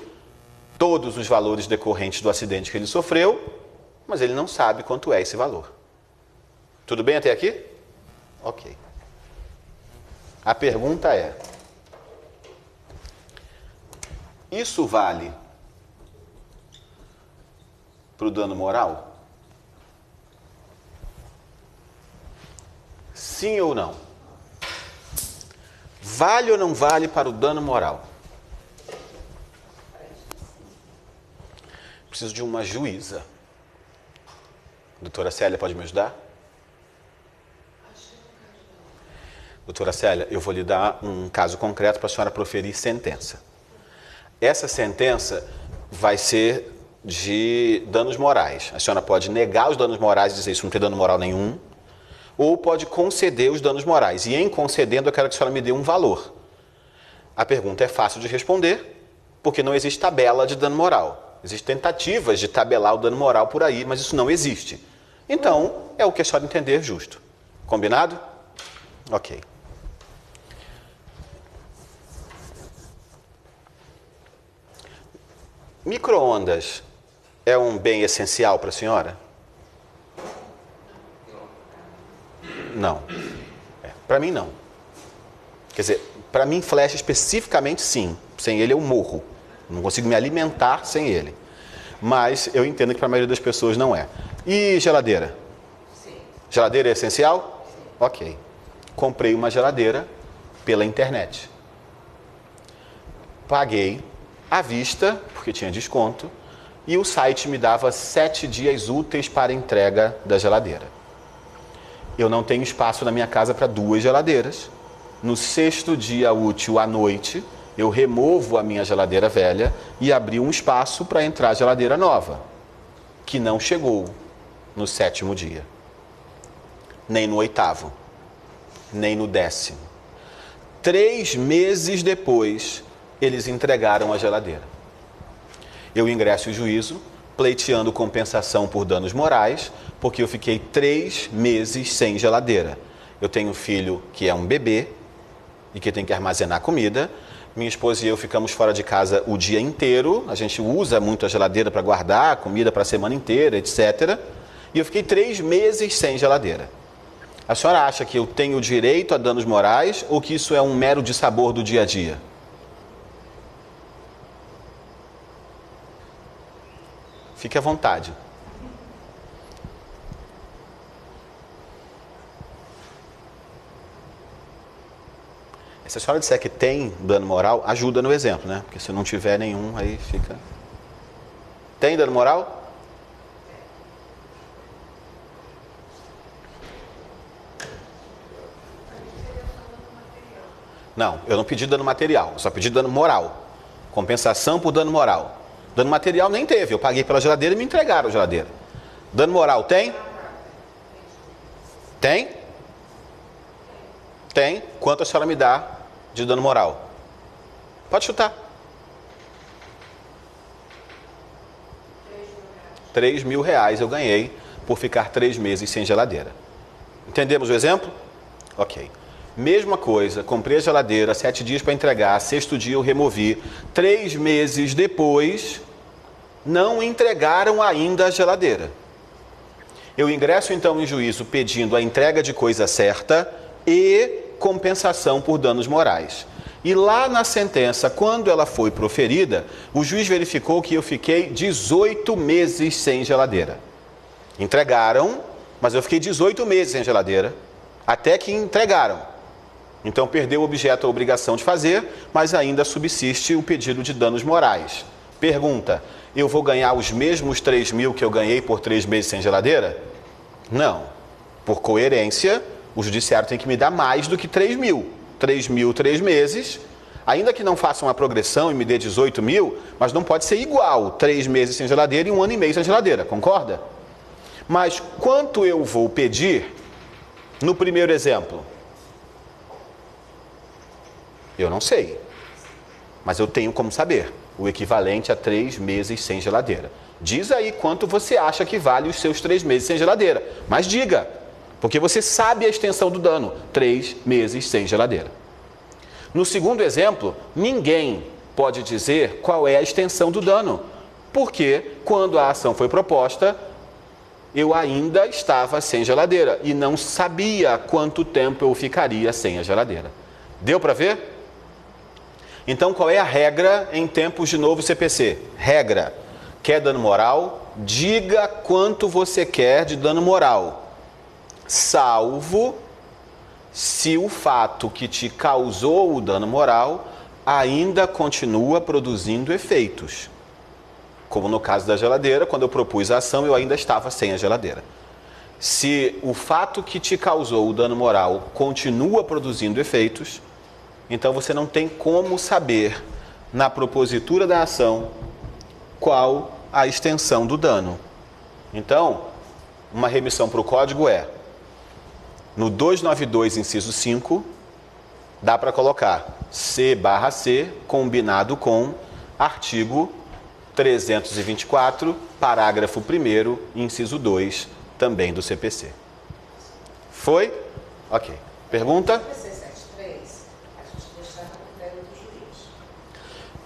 todos os valores decorrentes do acidente que ele sofreu, mas ele não sabe quanto é esse valor. Tudo bem até aqui? Ok. A pergunta é: isso vale para o dano moral? Sim ou não? Vale ou não vale para o dano moral? Preciso de uma juíza. Doutora Célia, pode me ajudar? Doutora Célia, eu vou lhe dar um caso concreto para a senhora proferir sentença. Essa sentença vai ser de danos morais. A senhora pode negar os danos morais e dizer isso não tem dano moral nenhum, ou pode conceder os danos morais. E em concedendo, eu quero que a senhora me dê um valor. A pergunta é fácil de responder, porque não existe tabela de dano moral. Existem tentativas de tabelar o dano moral por aí, mas isso não existe. Então, é o que a senhora entender justo. Combinado? Ok. Micro-ondas é um bem essencial para a senhora? Não. Para mim, não. Quer dizer, para mim, flash especificamente, sim. Sem ele, eu morro. Não consigo me alimentar sem ele. Mas eu entendo que para a maioria das pessoas não é. E geladeira? Sim. Geladeira é essencial? Sim. Ok. Comprei uma geladeira pela internet. Paguei à vista, porque tinha desconto, e o site me dava 7 dias úteis para entrega da geladeira. Eu não tenho espaço na minha casa para 2 geladeiras. No 6º dia útil à noite, eu removo a minha geladeira velha e abri um espaço para entrar a geladeira nova, que não chegou no 7º dia, nem no 8º, nem no 10º. 3 meses depois, eles entregaram a geladeira. Eu ingresso em juízo, pleiteando compensação por danos morais, porque eu fiquei 3 meses sem geladeira. Eu tenho um filho que é um bebê e que tem que armazenar comida, Minha esposa e eu ficamos fora de casa o dia inteiro. A gente usa muito a geladeira para guardar comida para a semana inteira, etc. E eu fiquei 3 meses sem geladeira. A senhora acha que eu tenho direito a danos morais ou que isso é um mero dissabor do dia a dia? Fique à vontade. Se a senhora disser que tem dano moral, ajuda no exemplo, né? Porque se não tiver nenhum, aí fica... Tem dano moral? Não, eu não pedi dano material, eu só pedi dano moral. Compensação por dano moral. Dano material nem teve, eu paguei pela geladeira e me entregaram a geladeira. Dano moral tem? Tem? Tem. Quanto a senhora me dá de dano moral? Pode chutar. 3 mil reais eu ganhei por ficar 3 meses sem geladeira. Entendemos o exemplo? Ok. Mesma coisa, comprei a geladeira, 7 dias para entregar, 6º dia eu removi. 3 meses depois, não entregaram ainda a geladeira. Eu ingresso então em juízo pedindo a entrega de coisa certa e compensação por danos morais. E lá na sentença, quando ela foi proferida, o juiz verificou que eu fiquei 18 meses sem geladeira. Entregaram, mas eu fiquei 18 meses sem geladeira, até que entregaram. Então perdeu o objeto a obrigação de fazer, mas ainda subsiste o pedido de danos morais. Pergunta, eu vou ganhar os mesmos 3 mil que eu ganhei por 3 meses sem geladeira? Não. Por coerência, o judiciário tem que me dar mais do que 3 mil. 3 mil, 3 meses, ainda que não faça uma progressão e me dê 18 mil, mas não pode ser igual 3 meses sem geladeira e 1 ano e meio sem geladeira, concorda? Mas quanto eu vou pedir no primeiro exemplo? Eu não sei, mas eu tenho como saber, o equivalente a 3 meses sem geladeira. Diz aí quanto você acha que vale os seus 3 meses sem geladeira, mas diga, porque você sabe a extensão do dano, 3 meses sem geladeira. No segundo exemplo, ninguém pode dizer qual é a extensão do dano, porque quando a ação foi proposta, eu ainda estava sem geladeira e não sabia quanto tempo eu ficaria sem a geladeira. Deu para ver? Então, qual é a regra em tempos de novo CPC? Regra, quer dano moral? Diga quanto você quer de dano moral, salvo se o fato que te causou o dano moral ainda continua produzindo efeitos. Como no caso da geladeira, quando eu propus a ação, eu ainda estava sem a geladeira. Se o fato que te causou o dano moral continua produzindo efeitos, então você não tem como saber, na propositura da ação, qual a extensão do dano. Então, uma remissão para o código é, no 292, inciso 5, dá para colocar C/C combinado com artigo 324, parágrafo 1º, inciso 2, também do CPC. Foi? Ok. Pergunta?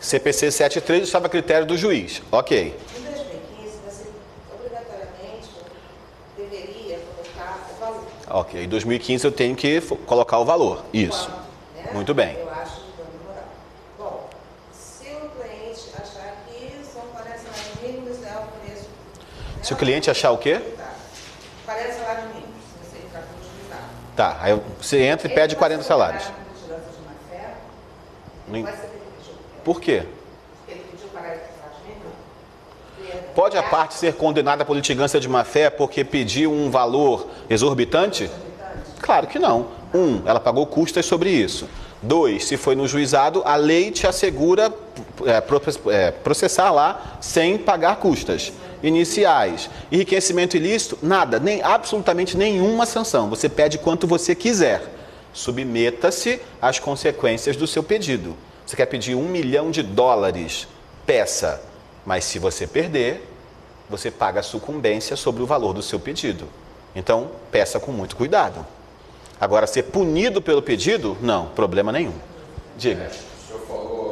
CPC 73 estava a critério do juiz. Ok. Em 2015, você obrigatoriamente deveria colocar o valor. Ok. Em 2015 eu tenho que colocar o valor. Isso. Quanto, né? Muito bem. Eu acho que dano moral. Bom, se o cliente achar que são 40 salários mínimos, é o preço. Se o cliente achar o quê? 40 salários mínimos, se você entrar com o juizado. Tá. Aí você entra e pede 40 salários. Por quê? Ele pediu parar de salário. Pode a parte ser condenada por litigância de má-fé porque pediu um valor exorbitante? Claro que não. 1, ela pagou custas sobre isso. 2, se foi no juizado, a lei te assegura processar lá sem pagar custas iniciais. Enriquecimento ilícito, nada, nem absolutamente nenhuma sanção. Você pede quanto você quiser. Submeta-se às consequências do seu pedido. Você quer pedir $1 milhão, peça. Mas se você perder, você paga a sucumbência sobre o valor do seu pedido. Então, peça com muito cuidado. Agora, ser punido pelo pedido, não, problema nenhum. Diga. O senhor falou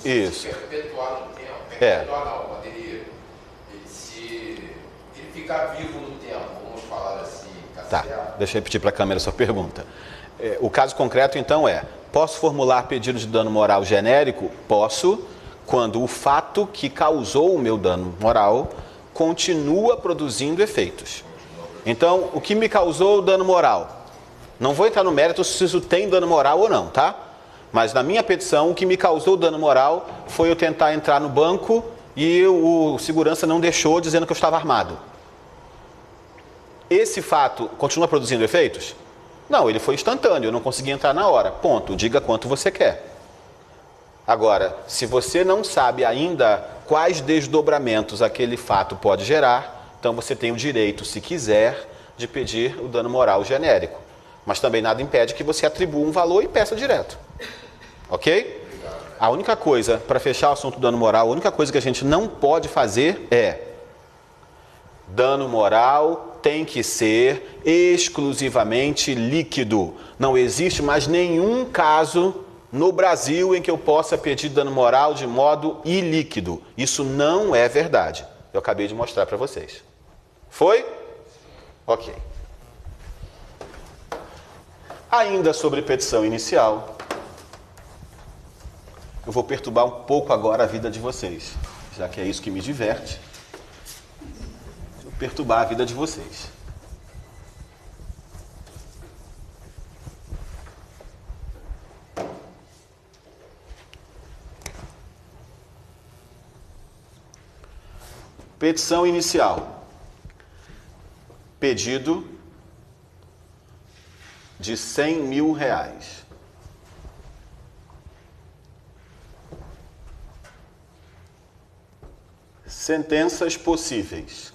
Isso. Perpetuar no tempo. É. Perpetuar não, quando ele ficar vivo no tempo, vamos falar assim, Tá, deixa eu repetir para a câmera a sua pergunta. O caso concreto, então, posso formular pedido de dano moral genérico? Posso, quando o fato que causou o meu dano moral continua produzindo efeitos. Então, o que me causou o dano moral? Não vou entrar no mérito se isso tem dano moral ou não, tá? Mas na minha petição, o que me causou dano moral foi eu tentar entrar no banco e o segurança não deixou, dizendo que eu estava armado. Esse fato continua produzindo efeitos? Não, ele foi instantâneo, eu não consegui entrar na hora. Ponto, diga quanto você quer. Agora, se você não sabe ainda quais desdobramentos aquele fato pode gerar, então você tem o direito, se quiser, de pedir o dano moral genérico. Mas também nada impede que você atribua um valor e peça direto. Ok? A única coisa, para fechar o assunto do dano moral, a única coisa que a gente não pode fazer é: dano moral tem que ser exclusivamente líquido. Não existe mais nenhum caso no Brasil em que eu possa pedir dano moral de modo ilíquido. Isso não é verdade. Eu acabei de mostrar para vocês. Foi? Ok. Ainda sobre petição inicial, eu vou perturbar um pouco agora a vida de vocês, já que é isso que me diverte. Vou perturbar a vida de vocês. Petição inicial. Pedido de R$100 mil. Sentenças possíveis.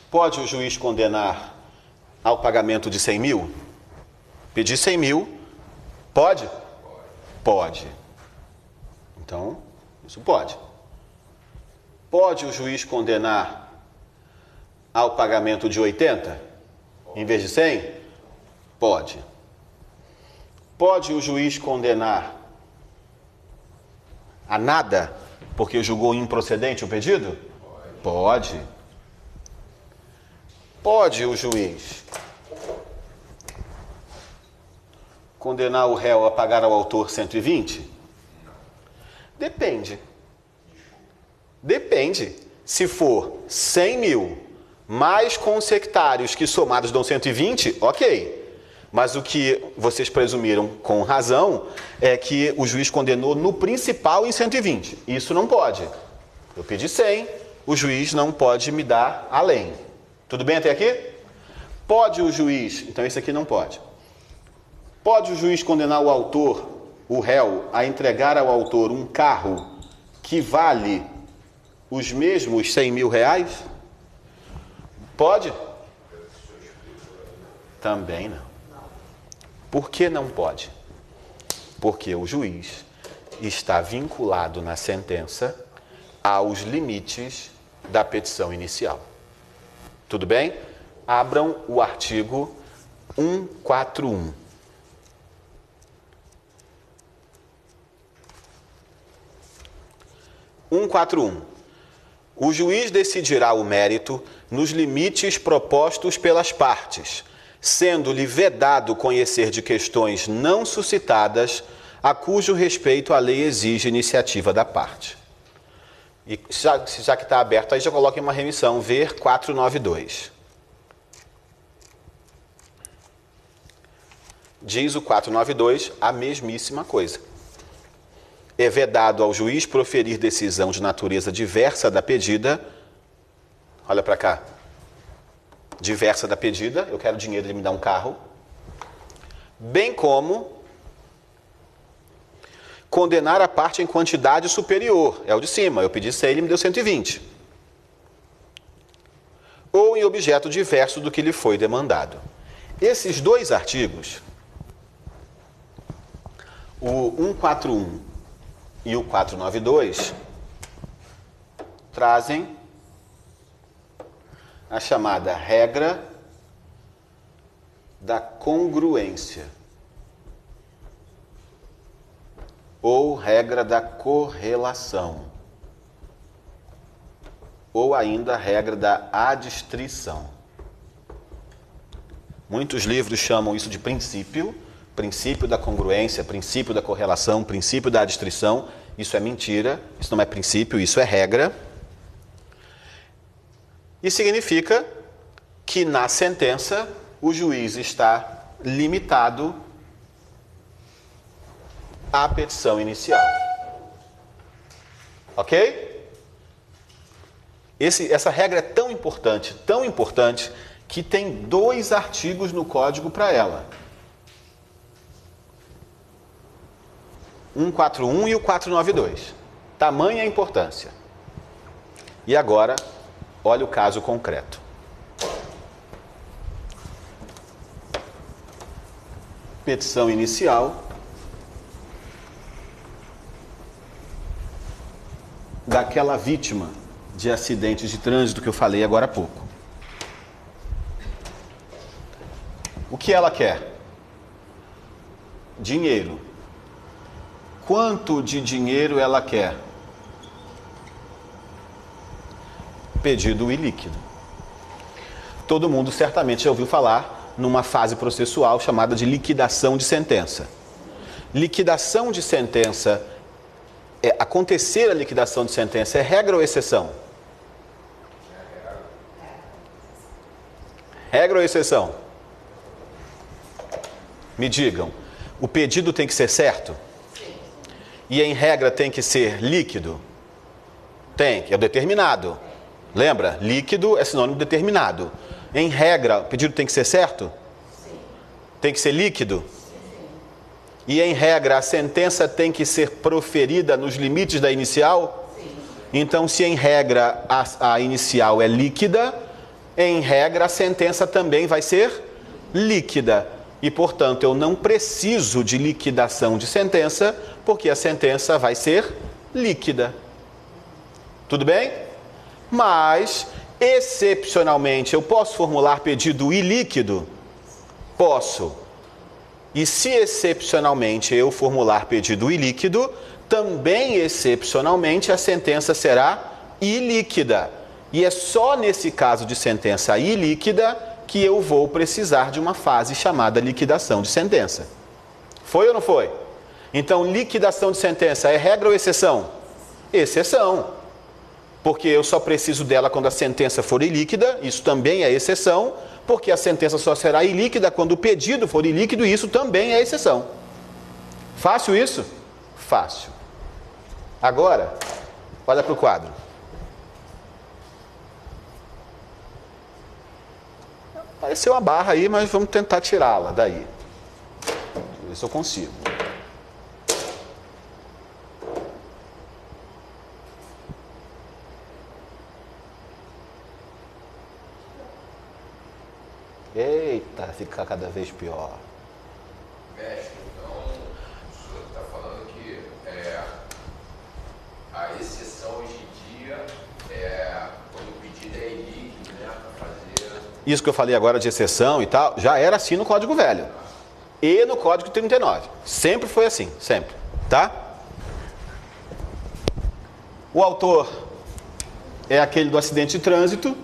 Pode o juiz condenar ao pagamento de 100 mil? Pedir 100 mil, pode? Pode. Então, isso pode. Pode o juiz condenar ao pagamento de 80, em vez de 100? Pode. Pode o juiz condenar a nada, porque julgou improcedente o pedido? Pode. Pode o juiz condenar o réu a pagar ao autor 120? Depende. Depende. Se for 100 mil mais consectários que somados dão 120, ok. Mas o que vocês presumiram com razão é que o juiz condenou no principal em 120. Isso não pode. Eu pedi 100, o juiz não pode me dar além. Tudo bem até aqui? Pode o juiz, então esse aqui não pode. Pode o juiz condenar o autor, o réu, a entregar ao autor um carro que vale os mesmos 100 mil reais? Pode? Também não. Por que não pode? Porque o juiz está vinculado na sentença aos limites da petição inicial. Tudo bem? Abram o artigo 141. O juiz decidirá o mérito nos limites propostos pelas partes, sendo-lhe vedado conhecer de questões não suscitadas, a cujo respeito a lei exige iniciativa da parte. E já que está aberto, aí já coloque uma remissão, ver 492. Diz o 492 a mesmíssima coisa. É vedado ao juiz proferir decisão de natureza diversa da pedida. Olha para cá. Diversa da pedida, eu quero dinheiro, ele me dá um carro. Bem como condenar a parte em quantidade superior, é o de cima, eu pedi 100, ele me deu 120. Ou em objeto diverso do que lhe foi demandado. Esses dois artigos, o 141 e o 492, trazem a chamada regra da congruência. ou regra da correlação, ou ainda regra da adstrição. Muitos livros chamam isso de princípio, princípio da congruência, princípio da correlação, princípio da adstrição. Isso é mentira, isso não é princípio, isso é regra. E significa que na sentença o juiz está limitado à petição inicial. Ok? Essa regra é tão importante, que tem 2 artigos no código para ela. 141 e o 492. Tamanha a importância. E agora, olha o caso concreto. Petição inicial daquela vítima de acidentes de trânsito que eu falei agora há pouco. O que ela quer? Dinheiro. Quanto de dinheiro ela quer? Pedido ilíquido. Todo mundo certamente já ouviu falar numa fase processual chamada de liquidação de sentença. Liquidação de sentença, acontecer a liquidação de sentença é regra ou exceção? Regra ou exceção? Me digam, o pedido tem que ser certo? E em regra tem que ser líquido? Tem, que é o determinado. Lembra? Líquido é sinônimo de determinado. Em regra, o pedido tem que ser certo? Sim. Tem que ser líquido? Sim. E em regra, a sentença tem que ser proferida nos limites da inicial? Sim. Então, se em regra a inicial é líquida, em regra a sentença também vai ser líquida. E, portanto, eu não preciso de liquidação de sentença, porque a sentença vai ser líquida. Tudo bem? Mas, excepcionalmente, eu posso formular pedido ilíquido? Posso. E se excepcionalmente eu formular pedido ilíquido, também excepcionalmente a sentença será ilíquida. E é só nesse caso de sentença ilíquida que eu vou precisar de uma fase chamada liquidação de sentença. Foi ou não foi? Então, liquidação de sentença é regra ou exceção? Exceção. Porque eu só preciso dela quando a sentença for ilíquida, isso também é exceção, porque a sentença só será ilíquida quando o pedido for ilíquido, e isso também é exceção. Fácil isso? Fácil. Agora, olha para o quadro. Apareceu uma barra aí, mas vamos tentar tirá-la daí. Ver se eu consigo. Eita, fica cada vez pior. Mestre, então, o senhor está falando que a exceção hoje em dia quando o pedido é ilíquido, né, para fazer... Isso que eu falei agora de exceção e tal, já era assim no Código Velho. E no Código 39. Sempre foi assim, sempre. Tá? O autor é aquele do acidente de trânsito.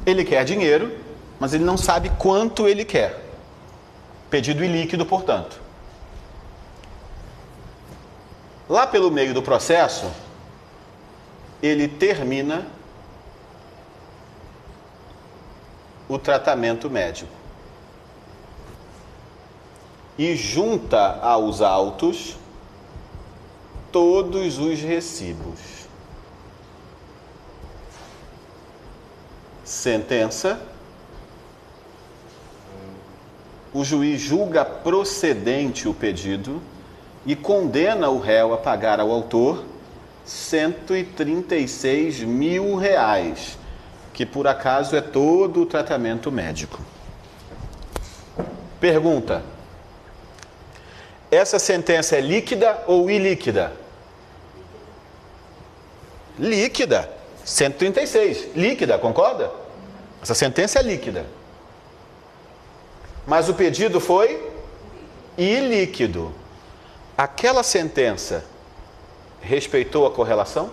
Ele quer dinheiro, mas ele não sabe quanto ele quer. Pedido ilíquido, portanto. Lá pelo meio do processo, ele termina o tratamento médico e junta aos autos todos os recibos. Sentença. O juiz julga procedente o pedido e condena o réu a pagar ao autor R$136 mil, que por acaso é todo o tratamento médico. Pergunta: essa sentença é líquida ou ilíquida? Líquida. 136, líquida, concorda? Essa sentença é líquida. Mas o pedido foi e líquido. Aquela sentença respeitou a correlação?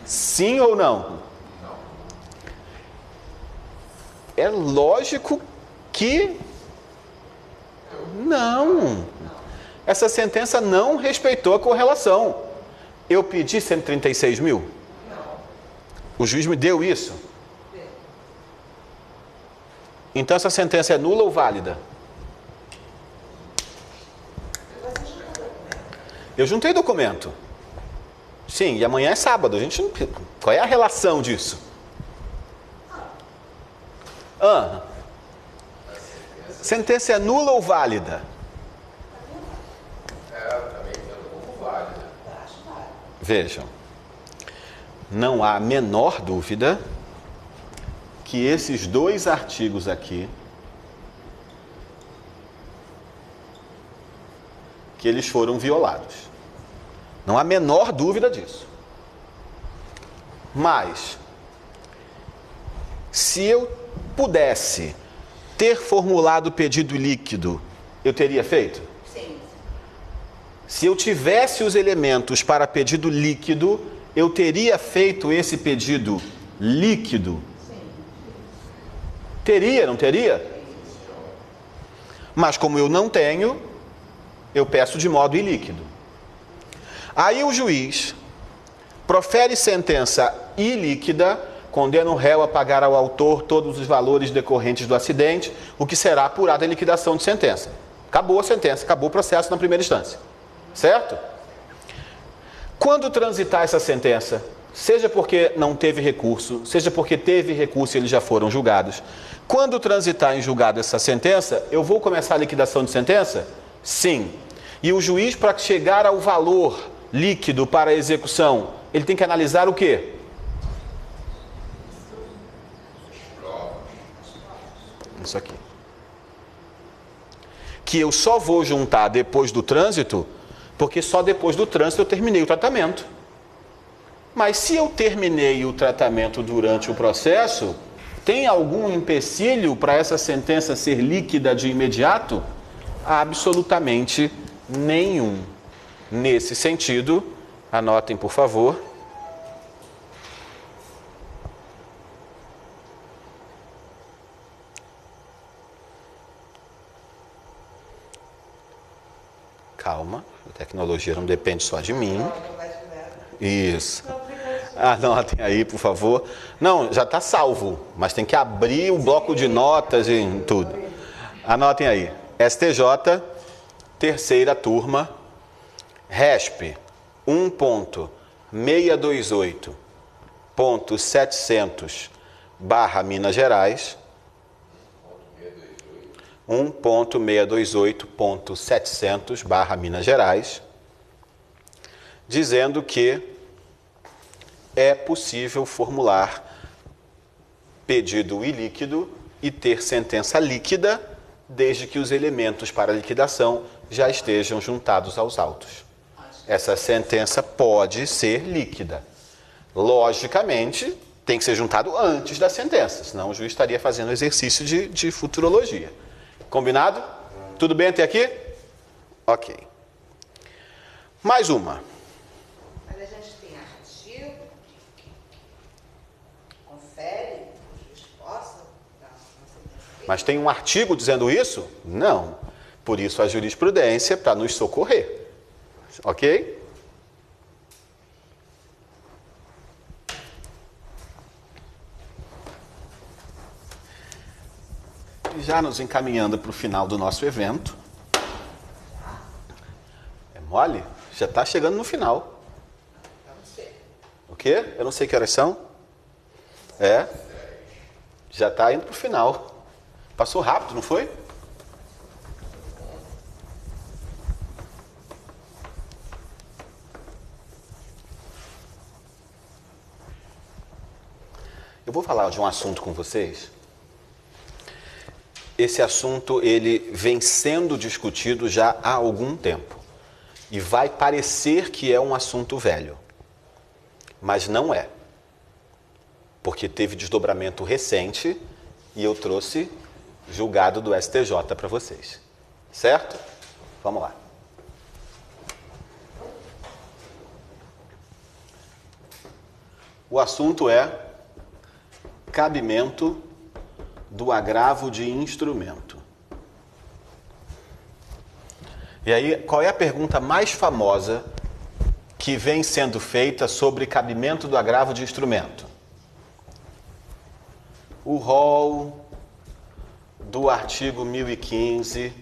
Sim ou não? É lógico que não. Essa sentença não respeitou a correlação. Eu pedi 136 mil? Não. O juiz me deu isso? Então essa sentença é nula ou válida? Eu juntei documento. Sim, e amanhã é sábado. A gente não... Qual é a relação disso? Sentença é nula ou válida? Também tendo como válida. Vejam, não há a menor dúvida que esses dois artigos aqui, que eles foram violados. Não há a menor dúvida disso. Mas, se eu pudesse ter formulado o pedido líquido, eu teria feito? Sim. Se eu tivesse os elementos para pedido líquido, eu teria feito esse pedido líquido? Sim. Teria, não teria? Mas como eu não tenho, eu peço de modo ilíquido. Aí o juiz profere sentença ilíquida, condena o réu a pagar ao autor todos os valores decorrentes do acidente, o que será apurado em liquidação de sentença. Acabou a sentença, acabou o processo na primeira instância. Certo? Quando transitar essa sentença, seja porque não teve recurso, seja porque teve recurso e eles já foram julgados, quando transitar em julgado essa sentença, eu vou começar a liquidação de sentença? Sim. E o juiz, para chegar ao valor líquido para a execução, ele tem que analisar o quê? Isso aqui. Que eu só vou juntar depois do trânsito, porque só depois do trânsito eu terminei o tratamento. Mas se eu terminei o tratamento durante o processo, tem algum empecilho para essa sentença ser líquida de imediato? Absolutamente nenhum. Nesse sentido, anotem, por favor. Calma, a tecnologia não depende só de mim. Isso. Anotem aí, por favor. Não, já está salvo, mas tem que abrir o bloco de notas e tudo. Anotem aí. STJ, terceira turma, RESP 1.628.700/Minas Gerais, 1.628.700/Minas Gerais, dizendo que é possível formular pedido ilíquido e ter sentença líquida, desde que os elementos para liquidação já estejam juntados aos autos. Essa sentença pode ser líquida. Logicamente, tem que ser juntado antes da sentença, senão o juiz estaria fazendo exercício de futurologia. Combinado? Tudo bem até aqui? Ok. Mais uma. Mas a gente tem artigo, confere, o juiz possa dar uma sentença. Mas tem um artigo dizendo isso? Não. Por isso a jurisprudência, para nos socorrer. Ok? Já nos encaminhando para o final do nosso evento. É mole? Já está chegando no final. O quê? Eu não sei que horas são. É? Já está indo para o final. Passou rápido, não foi? Eu vou falar de um assunto com vocês. Esse assunto, ele vem sendo discutido já há algum tempo. E vai parecer que é um assunto velho. Mas não é. Porque teve desdobramento recente e eu trouxe julgado do STJ para vocês. Certo? Vamos lá. O assunto é cabimento do agravo de instrumento. E aí, qual é a pergunta mais famosa que vem sendo feita sobre cabimento do agravo de instrumento? O rol do artigo 1015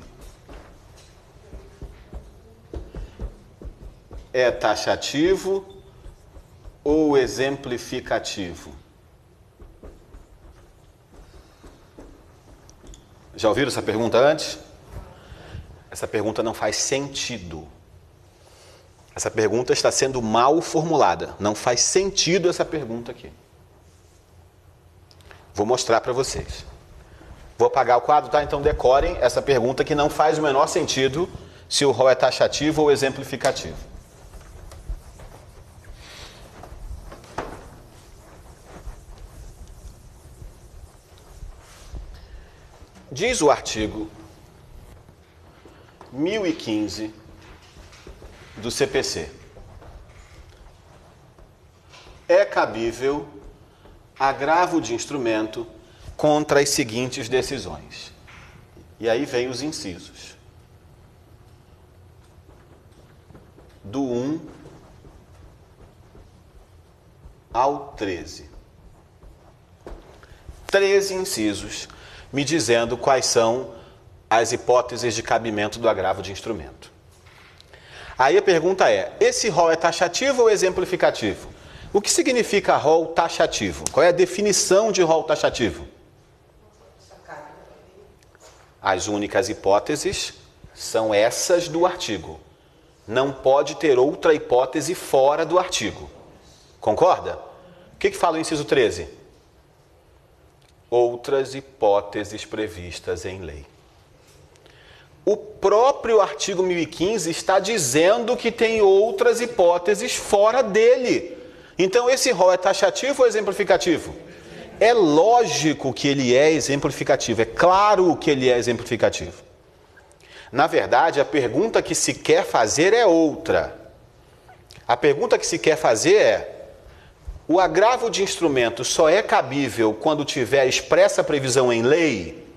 é taxativo ou exemplificativo? Já ouviram essa pergunta antes? Essa pergunta não faz sentido. Essa pergunta está sendo mal formulada. Não faz sentido essa pergunta aqui. Vou mostrar para vocês. Vou apagar o quadro, tá? Então decorem essa pergunta que não faz o menor sentido se o rol é taxativo ou exemplificativo. Diz o artigo 1015 do CPC. É cabível agravo de instrumento contra as seguintes decisões. E aí vem os incisos. Do 1 ao 13. 13 incisos me dizendo quais são as hipóteses de cabimento do agravo de instrumento. Aí a pergunta é, esse rol é taxativo ou exemplificativo? O que significa rol taxativo? Qual é a definição de rol taxativo? As únicas hipóteses são essas do artigo. Não pode ter outra hipótese fora do artigo. Concorda? O que fala o inciso 13? Outras hipóteses previstas em lei. O próprio artigo 1015 está dizendo que tem outras hipóteses fora dele. Então esse rol é taxativo ou exemplificativo? É lógico que ele é exemplificativo, é claro que ele é exemplificativo. Na verdade, a pergunta que se quer fazer é outra. A pergunta que se quer fazer é: o agravo de instrumento só é cabível quando tiver expressa previsão em lei?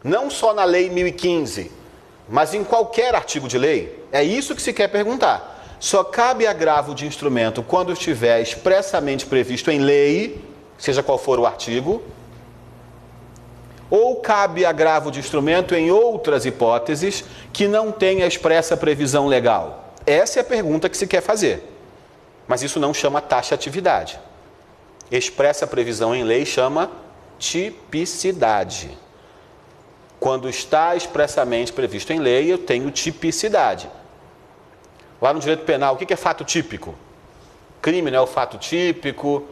Não só na lei 1015, mas em qualquer artigo de lei? É isso que se quer perguntar. Só cabe agravo de instrumento quando estiver expressamente previsto em lei, seja qual for o artigo, ou cabe agravo de instrumento em outras hipóteses que não tenha expressa previsão legal? Essa é a pergunta que se quer fazer. Mas isso não chama taxatividade. Expressa previsão em lei chama tipicidade. Quando está expressamente previsto em lei, eu tenho tipicidade. Lá no direito penal, o que é fato típico? Crime não é o fato típico.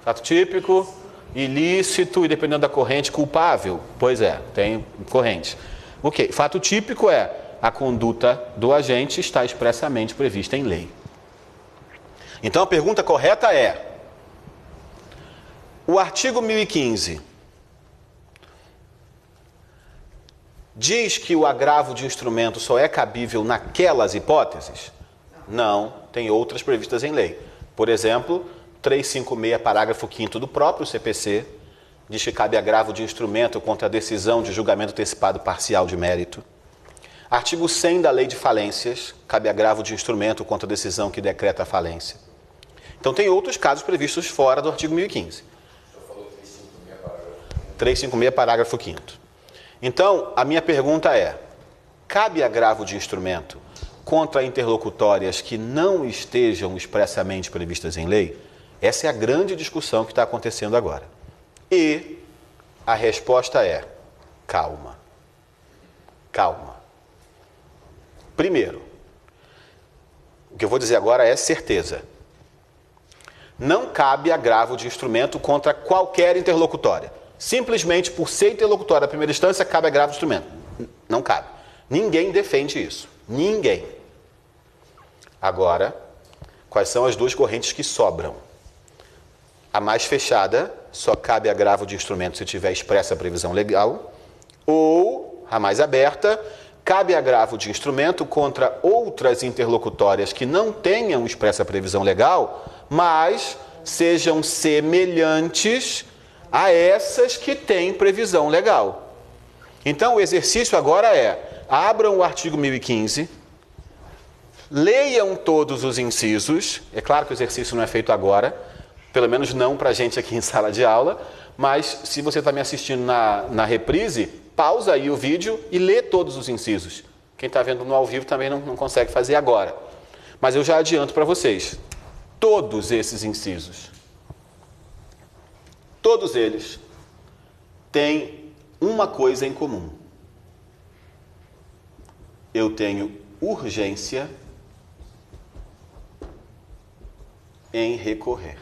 Fato típico, ilícito e, dependendo da corrente, culpável. Pois é, tem corrente. Ok, fato típico é a conduta do agente está expressamente prevista em lei. Então a pergunta correta é: o artigo 1015 diz que o agravo de instrumento só é cabível naquelas hipóteses? Não, tem outras previstas em lei. Por exemplo, 356, parágrafo 5º do próprio CPC, diz que cabe agravo de instrumento contra a decisão de julgamento antecipado parcial de mérito. Artigo 100 da Lei de Falências, cabe agravo de instrumento contra a decisão que decreta a falência. Então tem outros casos previstos fora do artigo 1015. 356, parágrafo 5º. Então, a minha pergunta é: cabe agravo de instrumento contra interlocutórias que não estejam expressamente previstas em lei? Essa é a grande discussão que está acontecendo agora. E a resposta é: calma. Calma. Primeiro, o que eu vou dizer agora é certeza. Não cabe agravo de instrumento contra qualquer interlocutória. Simplesmente por ser interlocutória da primeira instância, cabe agravo de instrumento. Não cabe. Ninguém defende isso. Ninguém. Agora, quais são as duas correntes que sobram? A mais fechada só cabe agravo de instrumento se tiver expressa previsão legal, ou, a mais aberta, cabe agravo de instrumento contra outras interlocutórias que não tenham expressa previsão legal, mas sejam semelhantes a essas que têm previsão legal. Então, o exercício agora é: abram o artigo 1015, leiam todos os incisos. É claro que o exercício não é feito agora, pelo menos não para a gente aqui em sala de aula, mas se você está me assistindo na reprise, pausa aí o vídeo e lê todos os incisos. Quem está vendo no ao vivo também não consegue fazer agora. Mas eu já adianto para vocês, todos esses incisos, todos eles têm uma coisa em comum. Eu tenho urgência em recorrer.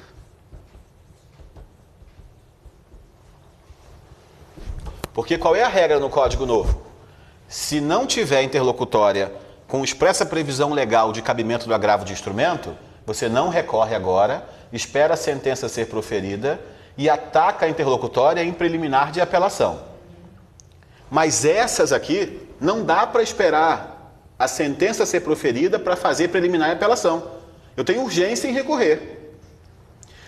Porque qual é a regra no Código Novo? Se não tiver interlocutória com expressa previsão legal de cabimento do agravo de instrumento, você não recorre agora, espera a sentença ser proferida e ataca a interlocutória em preliminar de apelação. Mas essas aqui não dá para esperar a sentença ser proferida para fazer preliminar e apelação. Eu tenho urgência em recorrer.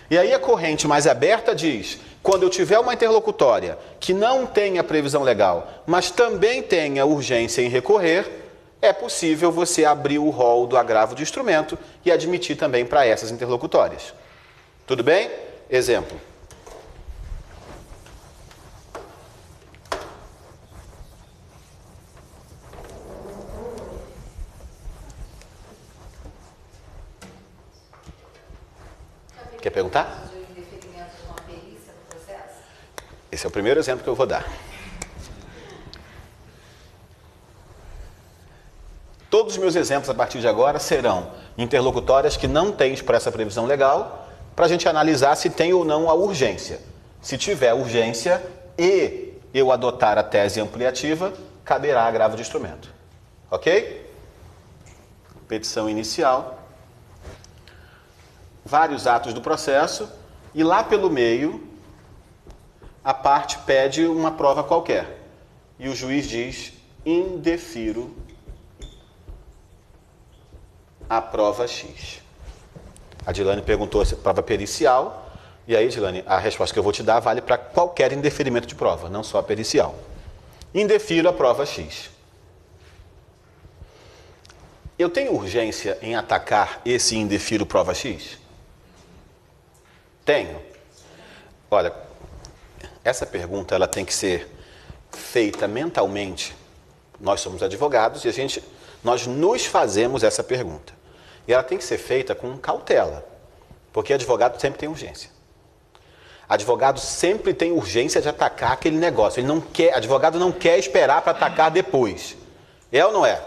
E aí a corrente mais aberta diz: quando eu tiver uma interlocutória que não tenha previsão legal, mas também tenha urgência em recorrer, é possível você abrir o rol do agravo de instrumento e admitir também para essas interlocutórias. Tudo bem? Exemplo. Quer perguntar? Esse é o primeiro exemplo que eu vou dar. Todos os meus exemplos a partir de agora serão interlocutórias que não têm expressa previsão legal, para a gente analisar se tem ou não a urgência. Se tiver urgência e eu adotar a tese ampliativa, caberá agravo de instrumento. Ok? Petição inicial. Vários atos do processo e lá pelo meio a parte pede uma prova qualquer e o juiz diz: indefiro a prova X. A Dilane perguntou se prova pericial e aí, Dilane, a resposta que eu vou te dar vale para qualquer indeferimento de prova, não só a pericial. Indefiro a prova X. Eu tenho urgência em atacar esse indefiro prova X? Tenho. Olha, essa pergunta ela tem que ser feita mentalmente. Nós somos advogados e nós nos fazemos essa pergunta. E ela tem que ser feita com cautela, porque advogado sempre tem urgência. Advogado sempre tem urgência de atacar aquele negócio. Advogado não quer esperar para atacar depois. É ou não é?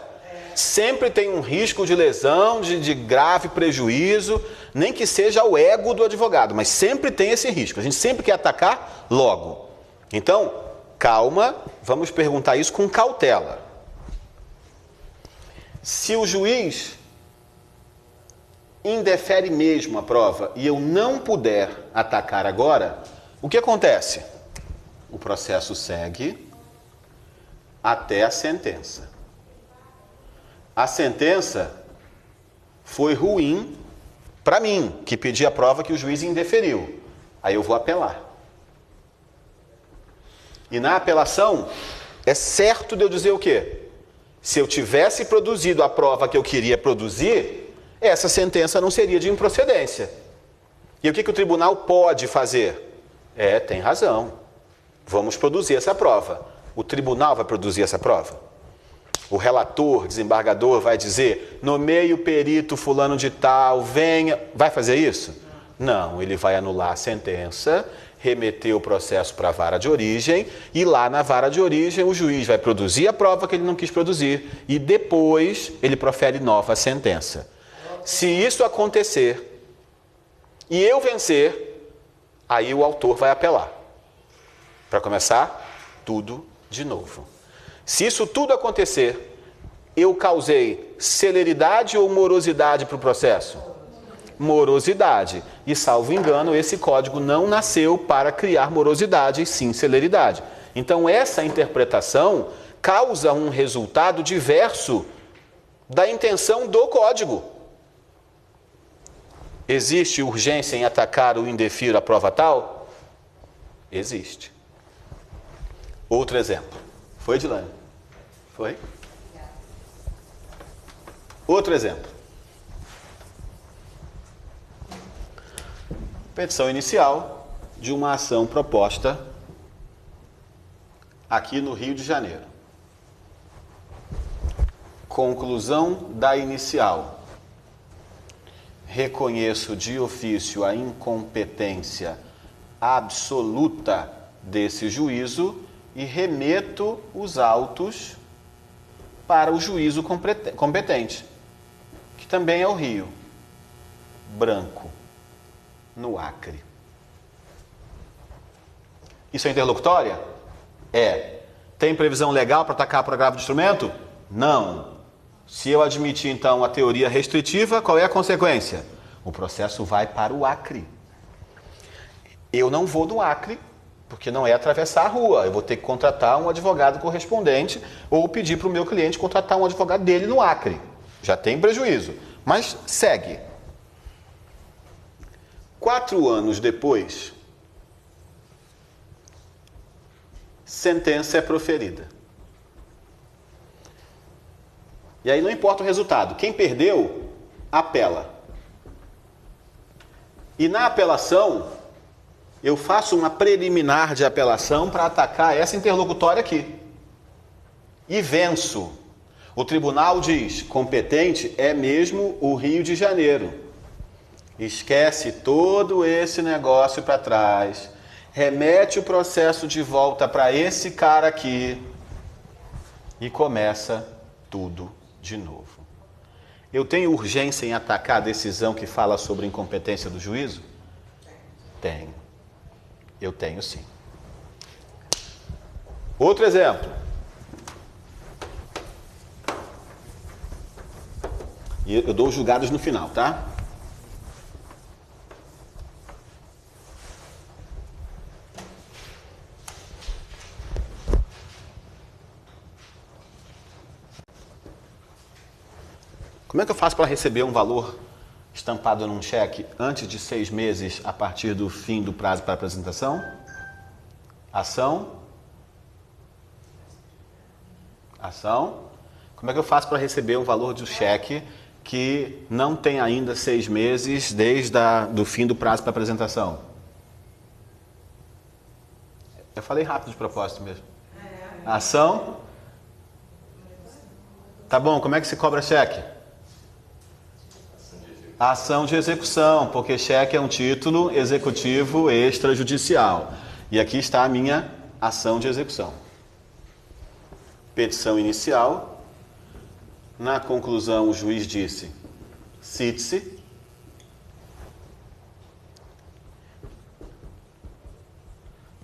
Sempre tem um risco de lesão, de grave prejuízo, nem que seja o ego do advogado, mas sempre tem esse risco. A gente sempre quer atacar logo. Então, calma, vamos perguntar isso com cautela. Se o juiz indefere mesmo a prova e eu não puder atacar agora, o que acontece? O processo segue até a sentença. A sentença foi ruim para mim, que pedi a prova que o juiz indeferiu. Aí eu vou apelar. E na apelação, é certo de eu dizer o quê? Se eu tivesse produzido a prova que eu queria produzir, essa sentença não seria de improcedência. E o que o tribunal pode fazer? Tem razão. Vamos produzir essa prova. O tribunal vai produzir essa prova? O relator, desembargador, vai dizer: nomeie o perito fulano de tal, venha. Vai fazer isso? Não, ele vai anular a sentença, remeter o processo para a vara de origem e lá na vara de origem o juiz vai produzir a prova que ele não quis produzir e depois ele profere nova sentença. Se isso acontecer e eu vencer, aí o autor vai apelar. Para começar, tudo de novo. Se isso tudo acontecer, eu causei celeridade ou morosidade para o processo? morosidade. E, salvo engano, esse código não nasceu para criar morosidade, e sim celeridade. Então, essa interpretação causa um resultado diverso da intenção do código. Existe urgência em atacar o indefiro à prova tal? Existe. Outro exemplo. Foi, Edilane? Foi? Outro exemplo. Petição inicial de uma ação proposta aqui no Rio de Janeiro. Conclusão da inicial. Reconheço de ofício a incompetência absoluta desse juízo e remeto os autos para o juízo competente, que também é o Rio Branco, no Acre. Isso é interlocutória? É. Tem previsão legal para atacar por agravo de instrumento? Não. Se eu admitir, então, a teoria restritiva, qual é a consequência? O processo vai para o Acre. Eu não vou no Acre, porque não é atravessar a rua. Eu vou ter que contratar um advogado correspondente ou pedir para o meu cliente contratar um advogado dele no Acre. Já tem prejuízo. Mas segue. 4 anos depois, sentença é proferida. E aí não importa o resultado. Quem perdeu, apela. E na apelação, eu faço uma preliminar de apelação para atacar essa interlocutória aqui. E venço. O tribunal diz, competente é mesmo o Rio de Janeiro. Esquece todo esse negócio para trás. Remete o processo de volta para esse cara aqui. E começa tudo de novo. Eu tenho urgência em atacar a decisão que fala sobre a incompetência do juízo? Tenho. Eu tenho sim. Outro exemplo. E eu dou os julgados no final, tá? Como é que eu faço para receber um valor estampado num cheque antes de 6 meses a partir do fim do prazo para apresentação? Ação. Como é que eu faço para receber um valor de um cheque que não tem ainda 6 meses desde do fim do prazo para apresentação? Eu falei rápido de propósito mesmo. Ação. Tá bom, como é que se cobra cheque? Ação de execução, porque cheque é um título executivo extrajudicial. E aqui está a minha ação de execução. Petição inicial. Na conclusão, o juiz disse, cite-se.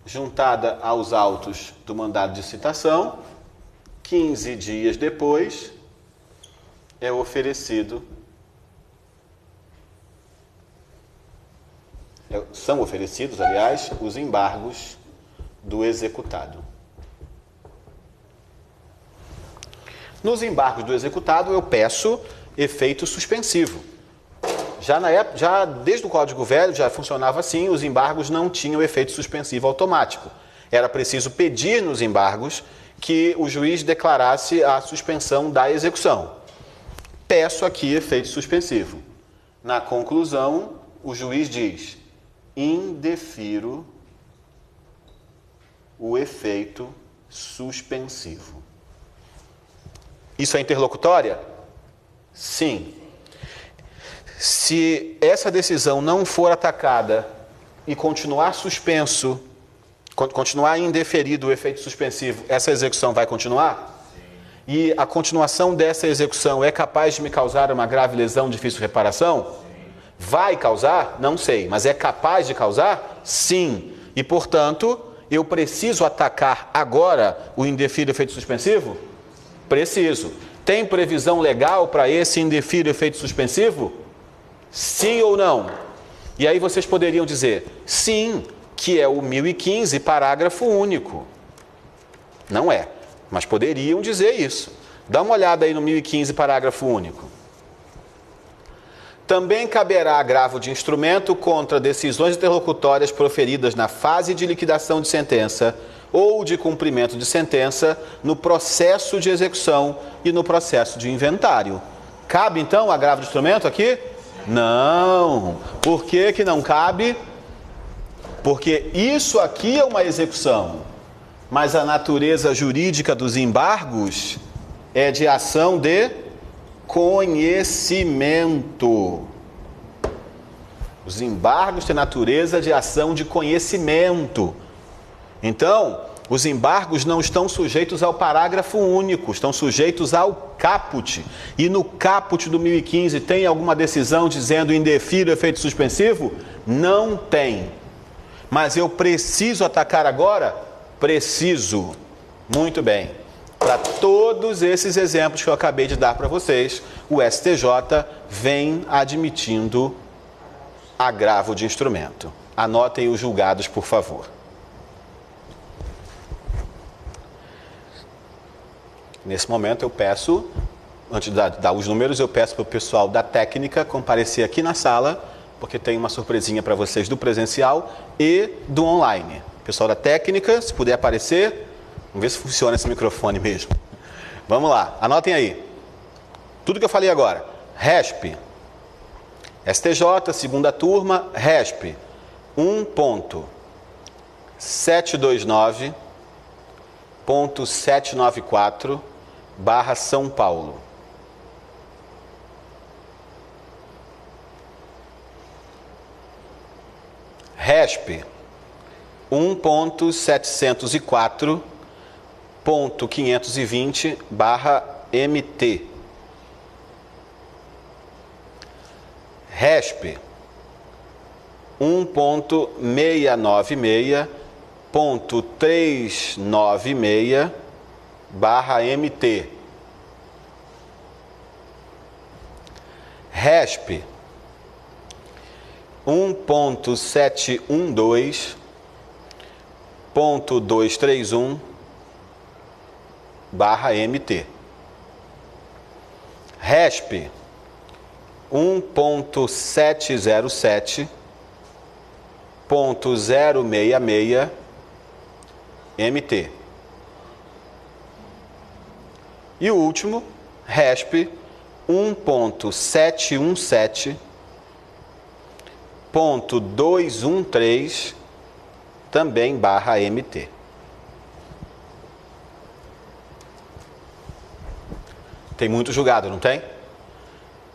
Juntada aos autos do mandado de citação, 15 dias depois, é oferecido. São oferecidos, aliás, os embargos do executado. Nos embargos do executado, eu peço efeito suspensivo. Já desde o Código Velho já funcionava assim, os embargos não tinham efeito suspensivo automático. Era preciso pedir nos embargos que o juiz declarasse a suspensão da execução. Peço aqui efeito suspensivo. Na conclusão, o juiz diz: indefiro o efeito suspensivo. Isso é interlocutória? Sim. Se essa decisão não for atacada e continuar suspenso, continuar indeferido o efeito suspensivo, essa execução vai continuar? Sim. E a continuação dessa execução é capaz de me causar uma grave lesão de difícil reparação? Sim. Vai causar? Não sei. Mas é capaz de causar? Sim. E, portanto, eu preciso atacar agora o indeferido efeito suspensivo? Preciso. Tem previsão legal para esse indeferido efeito suspensivo? Sim ou não? E aí vocês poderiam dizer, sim, que é o 1015, parágrafo único. Não é, mas poderiam dizer isso. Dá uma olhada aí no 1015, parágrafo único. Também caberá agravo de instrumento contra decisões interlocutórias proferidas na fase de liquidação de sentença ou de cumprimento de sentença no processo de execução e no processo de inventário. Cabe, então, agravo de instrumento aqui? Não. Por que que não cabe? Porque isso aqui é uma execução, mas a natureza jurídica dos embargos é de ação de conhecimento. Os embargos têm natureza de ação de conhecimento. Então, os embargos não estão sujeitos ao parágrafo único, estão sujeitos ao caput. E no caput do 1015 tem alguma decisão dizendo indefiro efeito suspensivo? Não tem. Mas eu preciso atacar agora? Preciso. Muito bem. Para todos esses exemplos que eu acabei de dar para vocês, o STJ vem admitindo agravo de instrumento. Anotem os julgados, por favor. Nesse momento eu peço, antes de dar os números, eu peço para o pessoal da técnica comparecer aqui na sala, porque tem uma surpresinha para vocês do presencial e do online. Pessoal da técnica, se puder aparecer, vamos ver se funciona esse microfone mesmo. Vamos lá, anotem aí. Tudo que eu falei agora. RESP, STJ, segunda turma, RESP 1.729.794/São Paulo. RESP 1.704.520/MT. RESP 1.696.396/MT. RESP 1.712.231/MT. RESP 1.707.066/MT. E o último, RESP 1.717.213 também /MT. Tem muito julgado, não tem?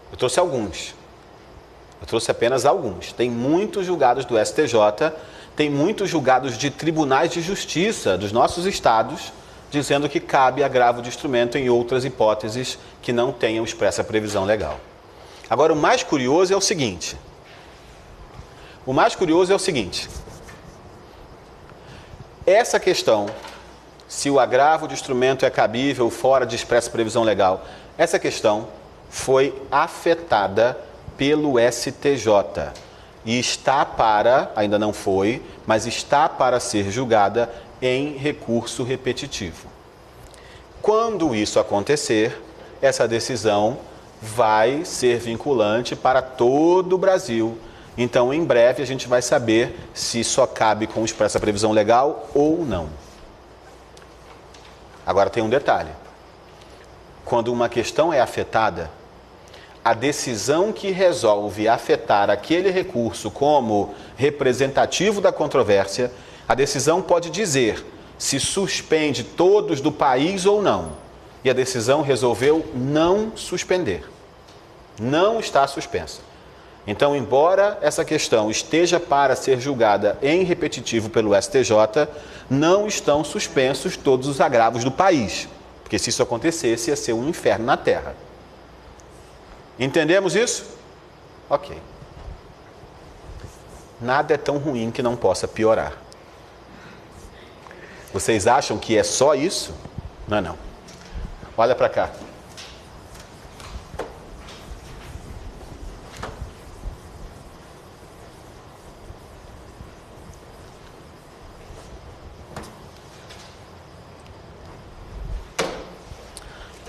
Eu trouxe alguns. Eu trouxe apenas alguns. Tem muitos julgados do STJ, tem muitos julgados de tribunais de justiça dos nossos estados, dizendo que cabe agravo de instrumento em outras hipóteses que não tenham expressa previsão legal. Agora, o mais curioso é o seguinte. Essa questão, se o agravo de instrumento é cabível fora de expressa previsão legal, essa questão foi afetada pelo STJ e está para, ainda não foi, mas está para ser julgada em recurso repetitivo. Quando isso acontecer, essa decisão vai ser vinculante para todo o Brasil. Então, em breve, a gente vai saber se só cabe com expressa previsão legal ou não. Agora tem um detalhe. Quando uma questão é afetada, a decisão que resolve afetar aquele recurso como representativo da controvérsia, a decisão pode dizer se suspende todos do país ou não. E a decisão resolveu não suspender. Não está suspensa. Então, embora essa questão esteja para ser julgada em repetitivo pelo STJ, não estão suspensos todos os agravos do país. Porque se isso acontecesse, ia ser um inferno na Terra. Entendemos isso? Ok. Nada é tão ruim que não possa piorar. Vocês acham que é só isso? Não é não. Olha para cá.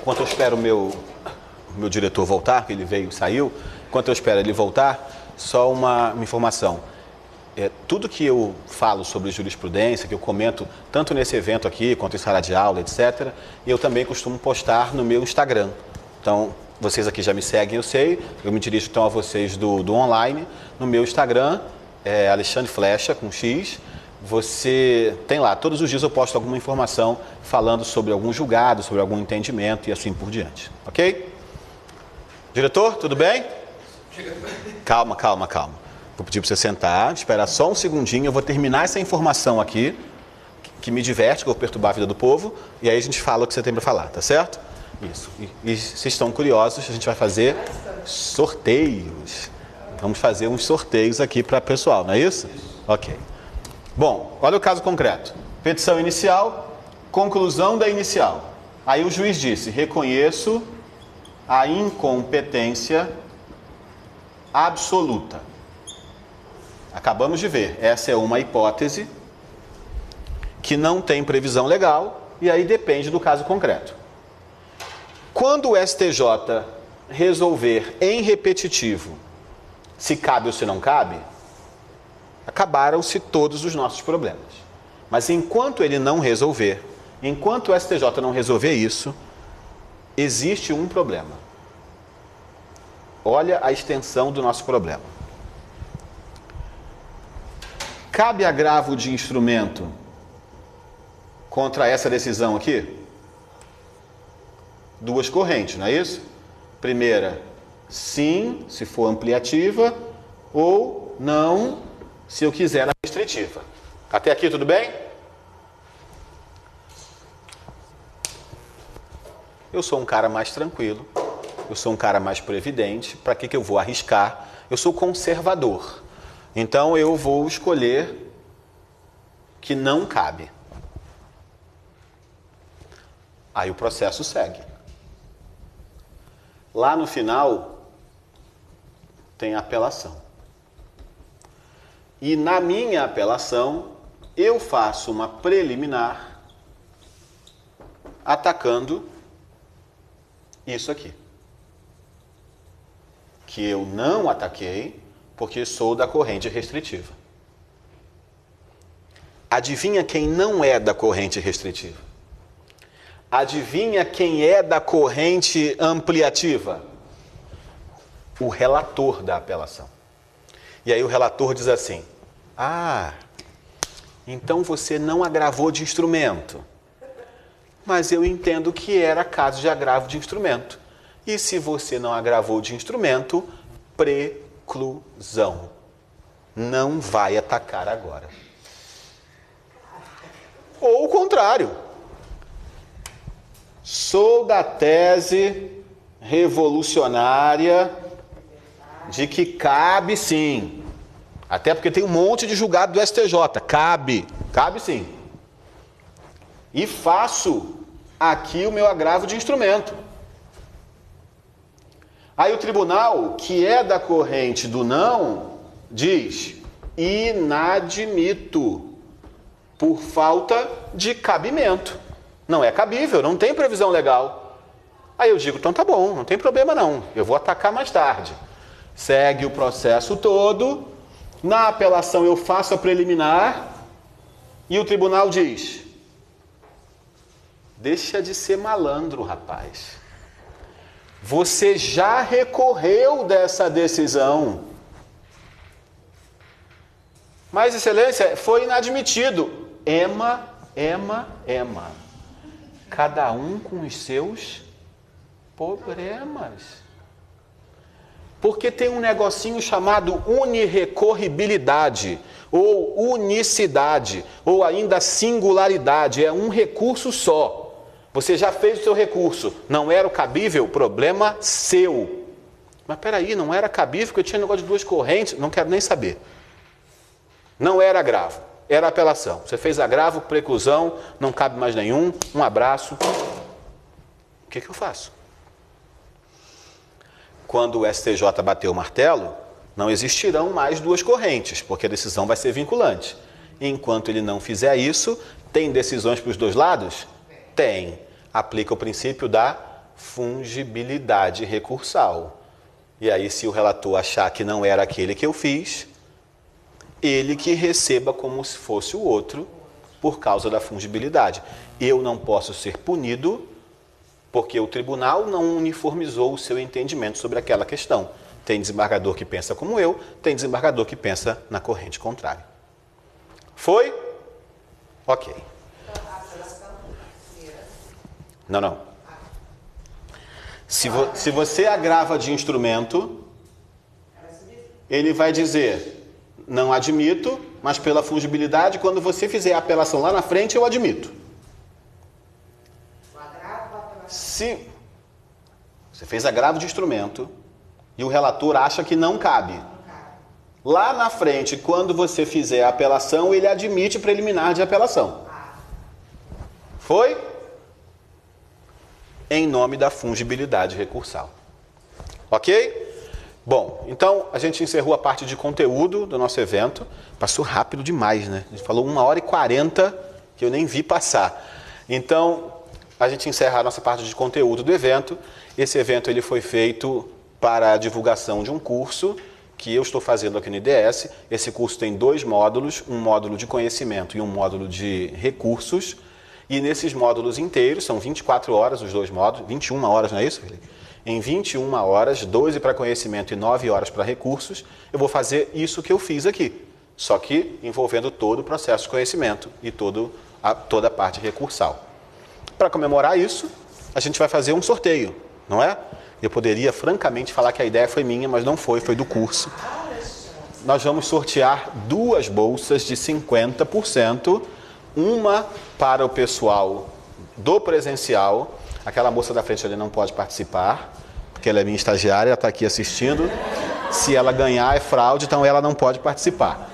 Enquanto eu espero o meu diretor voltar, que ele veio e saiu, enquanto eu espero ele voltar, só uma informação. Tudo que eu falo sobre jurisprudência, que eu comento tanto nesse evento aqui, quanto em sala de aula, etc., eu também costumo postar no meu Instagram. Então, vocês aqui já me seguem, eu sei, eu me dirijo então a vocês do online, no meu Instagram, Alexandre Flecha, com X. Você tem lá, todos os dias eu posto alguma informação falando sobre algum julgado, sobre algum entendimento e assim por diante. Ok? Diretor, tudo bem? Calma. Vou pedir para você sentar, esperar só um segundinho, eu vou terminar essa informação aqui, que me diverte, que eu vou perturbar a vida do povo, e aí a gente fala o que você tem para falar, tá certo? Isso. E se estão curiosos, a gente vai fazer sorteios. Vamos fazer uns sorteios aqui para o pessoal, não é isso? Ok. Bom, olha o caso concreto. Petição inicial, conclusão da inicial. Aí o juiz disse, reconheço a incompetência absoluta. Acabamos de ver, essa é uma hipótese que não tem previsão legal e aí depende do caso concreto. Quando o STJ resolver em repetitivo se cabe ou se não cabe, acabaram-se todos os nossos problemas. Mas enquanto ele não resolver, enquanto o STJ não resolver isso, existe um problema. Olha a extensão do nosso problema. Cabe agravo de instrumento contra essa decisão aqui? Duas correntes, não é isso? Primeira, sim, se for ampliativa, ou não, se eu quiser a restritiva. Até aqui tudo bem? Eu sou um cara mais tranquilo, eu sou um cara mais previdente, para que eu vou arriscar? Eu sou conservador, então eu vou escolher que não cabe. Aí o processo segue. Lá no final, tem a apelação. E na minha apelação, eu faço uma preliminar atacando isso aqui. Que eu não ataquei porque sou da corrente restritiva. Adivinha quem não é da corrente restritiva? Adivinha quem é da corrente ampliativa? O relator da apelação. E aí o relator diz assim, então você não agravou de instrumento. Mas eu entendo que era caso de agravo de instrumento. E se você não agravou de instrumento, preclusão. Não vai atacar agora. Ou o contrário. Sou da tese revolucionária de que cabe sim. Até porque tem um monte de julgado do STJ. Cabe sim. E faço aqui o meu agravo de instrumento. Aí o tribunal, que é da corrente do não, diz inadmito por falta de cabimento. Não é cabível, não tem previsão legal. Aí eu digo, então tá bom, não tem problema não, eu vou atacar mais tarde. Segue o processo todo, na apelação eu faço a preliminar e o tribunal diz, deixa de ser malandro, rapaz. Você já recorreu dessa decisão. Mas, excelência, foi inadmitido. Ema. Cada um com os seus problemas. Porque tem um negocinho chamado unirrecorribilidade, ou unicidade, ou ainda singularidade. É um recurso só. Você já fez o seu recurso. Não era o cabível? Problema seu. Mas peraí, não era cabível porque eu tinha negócio de duas correntes? Não quero nem saber. Não era agravo. Era apelação. Você fez agravo, preclusão, não cabe mais nenhum. Um abraço. O que eu faço? Quando o STJ bater o martelo, não existirão mais duas correntes, porque a decisão vai ser vinculante. Enquanto ele não fizer isso, tem decisões para os dois lados? Tem. Aplica o princípio da fungibilidade recursal. E aí, se o relator achar que não era aquele que eu fiz, ele que receba como se fosse o outro por causa da fungibilidade. Eu não posso ser punido porque o tribunal não uniformizou o seu entendimento sobre aquela questão. Tem desembargador que pensa como eu, tem desembargador que pensa na corrente contrária. Foi? Ok. Não. Se você agrava de instrumento, ele vai dizer, não admito, mas pela fungibilidade, quando você fizer a apelação lá na frente, eu admito. Se você fez agravo de instrumento e o relator acha que não cabe, lá na frente, quando você fizer a apelação, ele admite preliminar de apelação. Foi? Em nome da fungibilidade recursal. Ok? Bom, então a gente encerrou a parte de conteúdo do nosso evento. Passou rápido demais, né? A gente falou 1h40 que eu nem vi passar. Então, a gente encerra a nossa parte de conteúdo do evento. Esse evento ele foi feito para a divulgação de um curso que eu estou fazendo aqui no IDS. Esse curso tem 2 módulos, um módulo de conhecimento e um módulo de recursos. E nesses módulos inteiros, são 24 horas os 2 módulos, 21 horas, não é isso, Felipe? Em 21 horas, 12 para conhecimento e 9 horas para recursos, eu vou fazer isso que eu fiz aqui. Só que envolvendo todo o processo de conhecimento e toda a parte recursal. Para comemorar isso, a gente vai fazer um sorteio, não é? Eu poderia, francamente, falar que a ideia foi minha, mas não foi, foi do curso. Nós vamos sortear 2 bolsas de 50%, uma para o pessoal do presencial. Aquela moça da frente ali não pode participar, porque ela é minha estagiária, ela está aqui assistindo. Se ela ganhar é fraude, então ela não pode participar.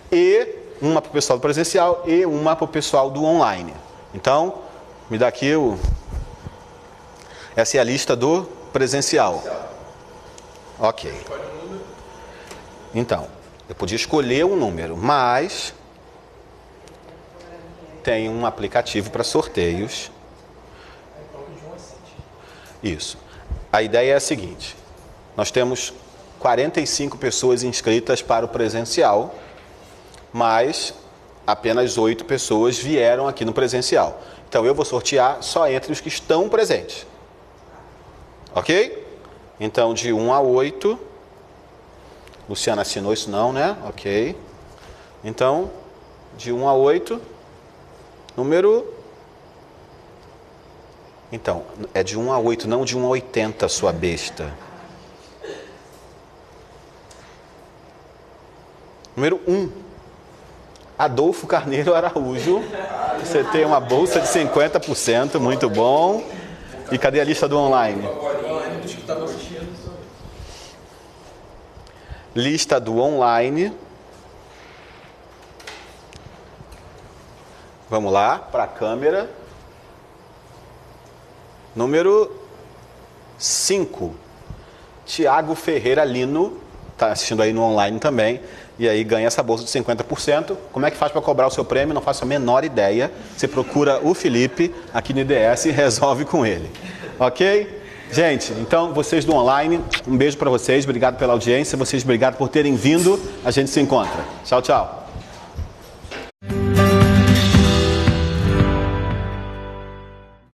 E uma para o pessoal do presencial e uma para o pessoal do online. Então, me dá aqui essa é a lista do presencial. Ok. Então, eu podia escolher um número, mas tem um aplicativo para sorteios. Isso. A ideia é a seguinte: nós temos 45 pessoas inscritas para o presencial, mas apenas 8 pessoas vieram aqui no presencial. Então eu vou sortear só entre os que estão presentes. Ok? Então de 1 a 8. Luciana assinou isso não, né? Ok. Então, de 1 a 8, número... Então, é de 1 a 8, não de 1 a 80, sua besta. Número 1. Adolfo Carneiro Araújo. Você tem uma bolsa de 50%, muito bom. E cadê a lista do online? Lista do online. Vamos lá, para a câmera. Número 5. Tiago Ferreira Lino. Está assistindo aí no online também. E aí ganha essa bolsa de 50%. Como é que faz para cobrar o seu prêmio? Não faço a menor ideia. Você procura o Felipe aqui no IDS e resolve com ele. Ok? Gente, então vocês do online, um beijo para vocês. Obrigado pela audiência. Vocês, obrigado por terem vindo. A gente se encontra. Tchau, tchau.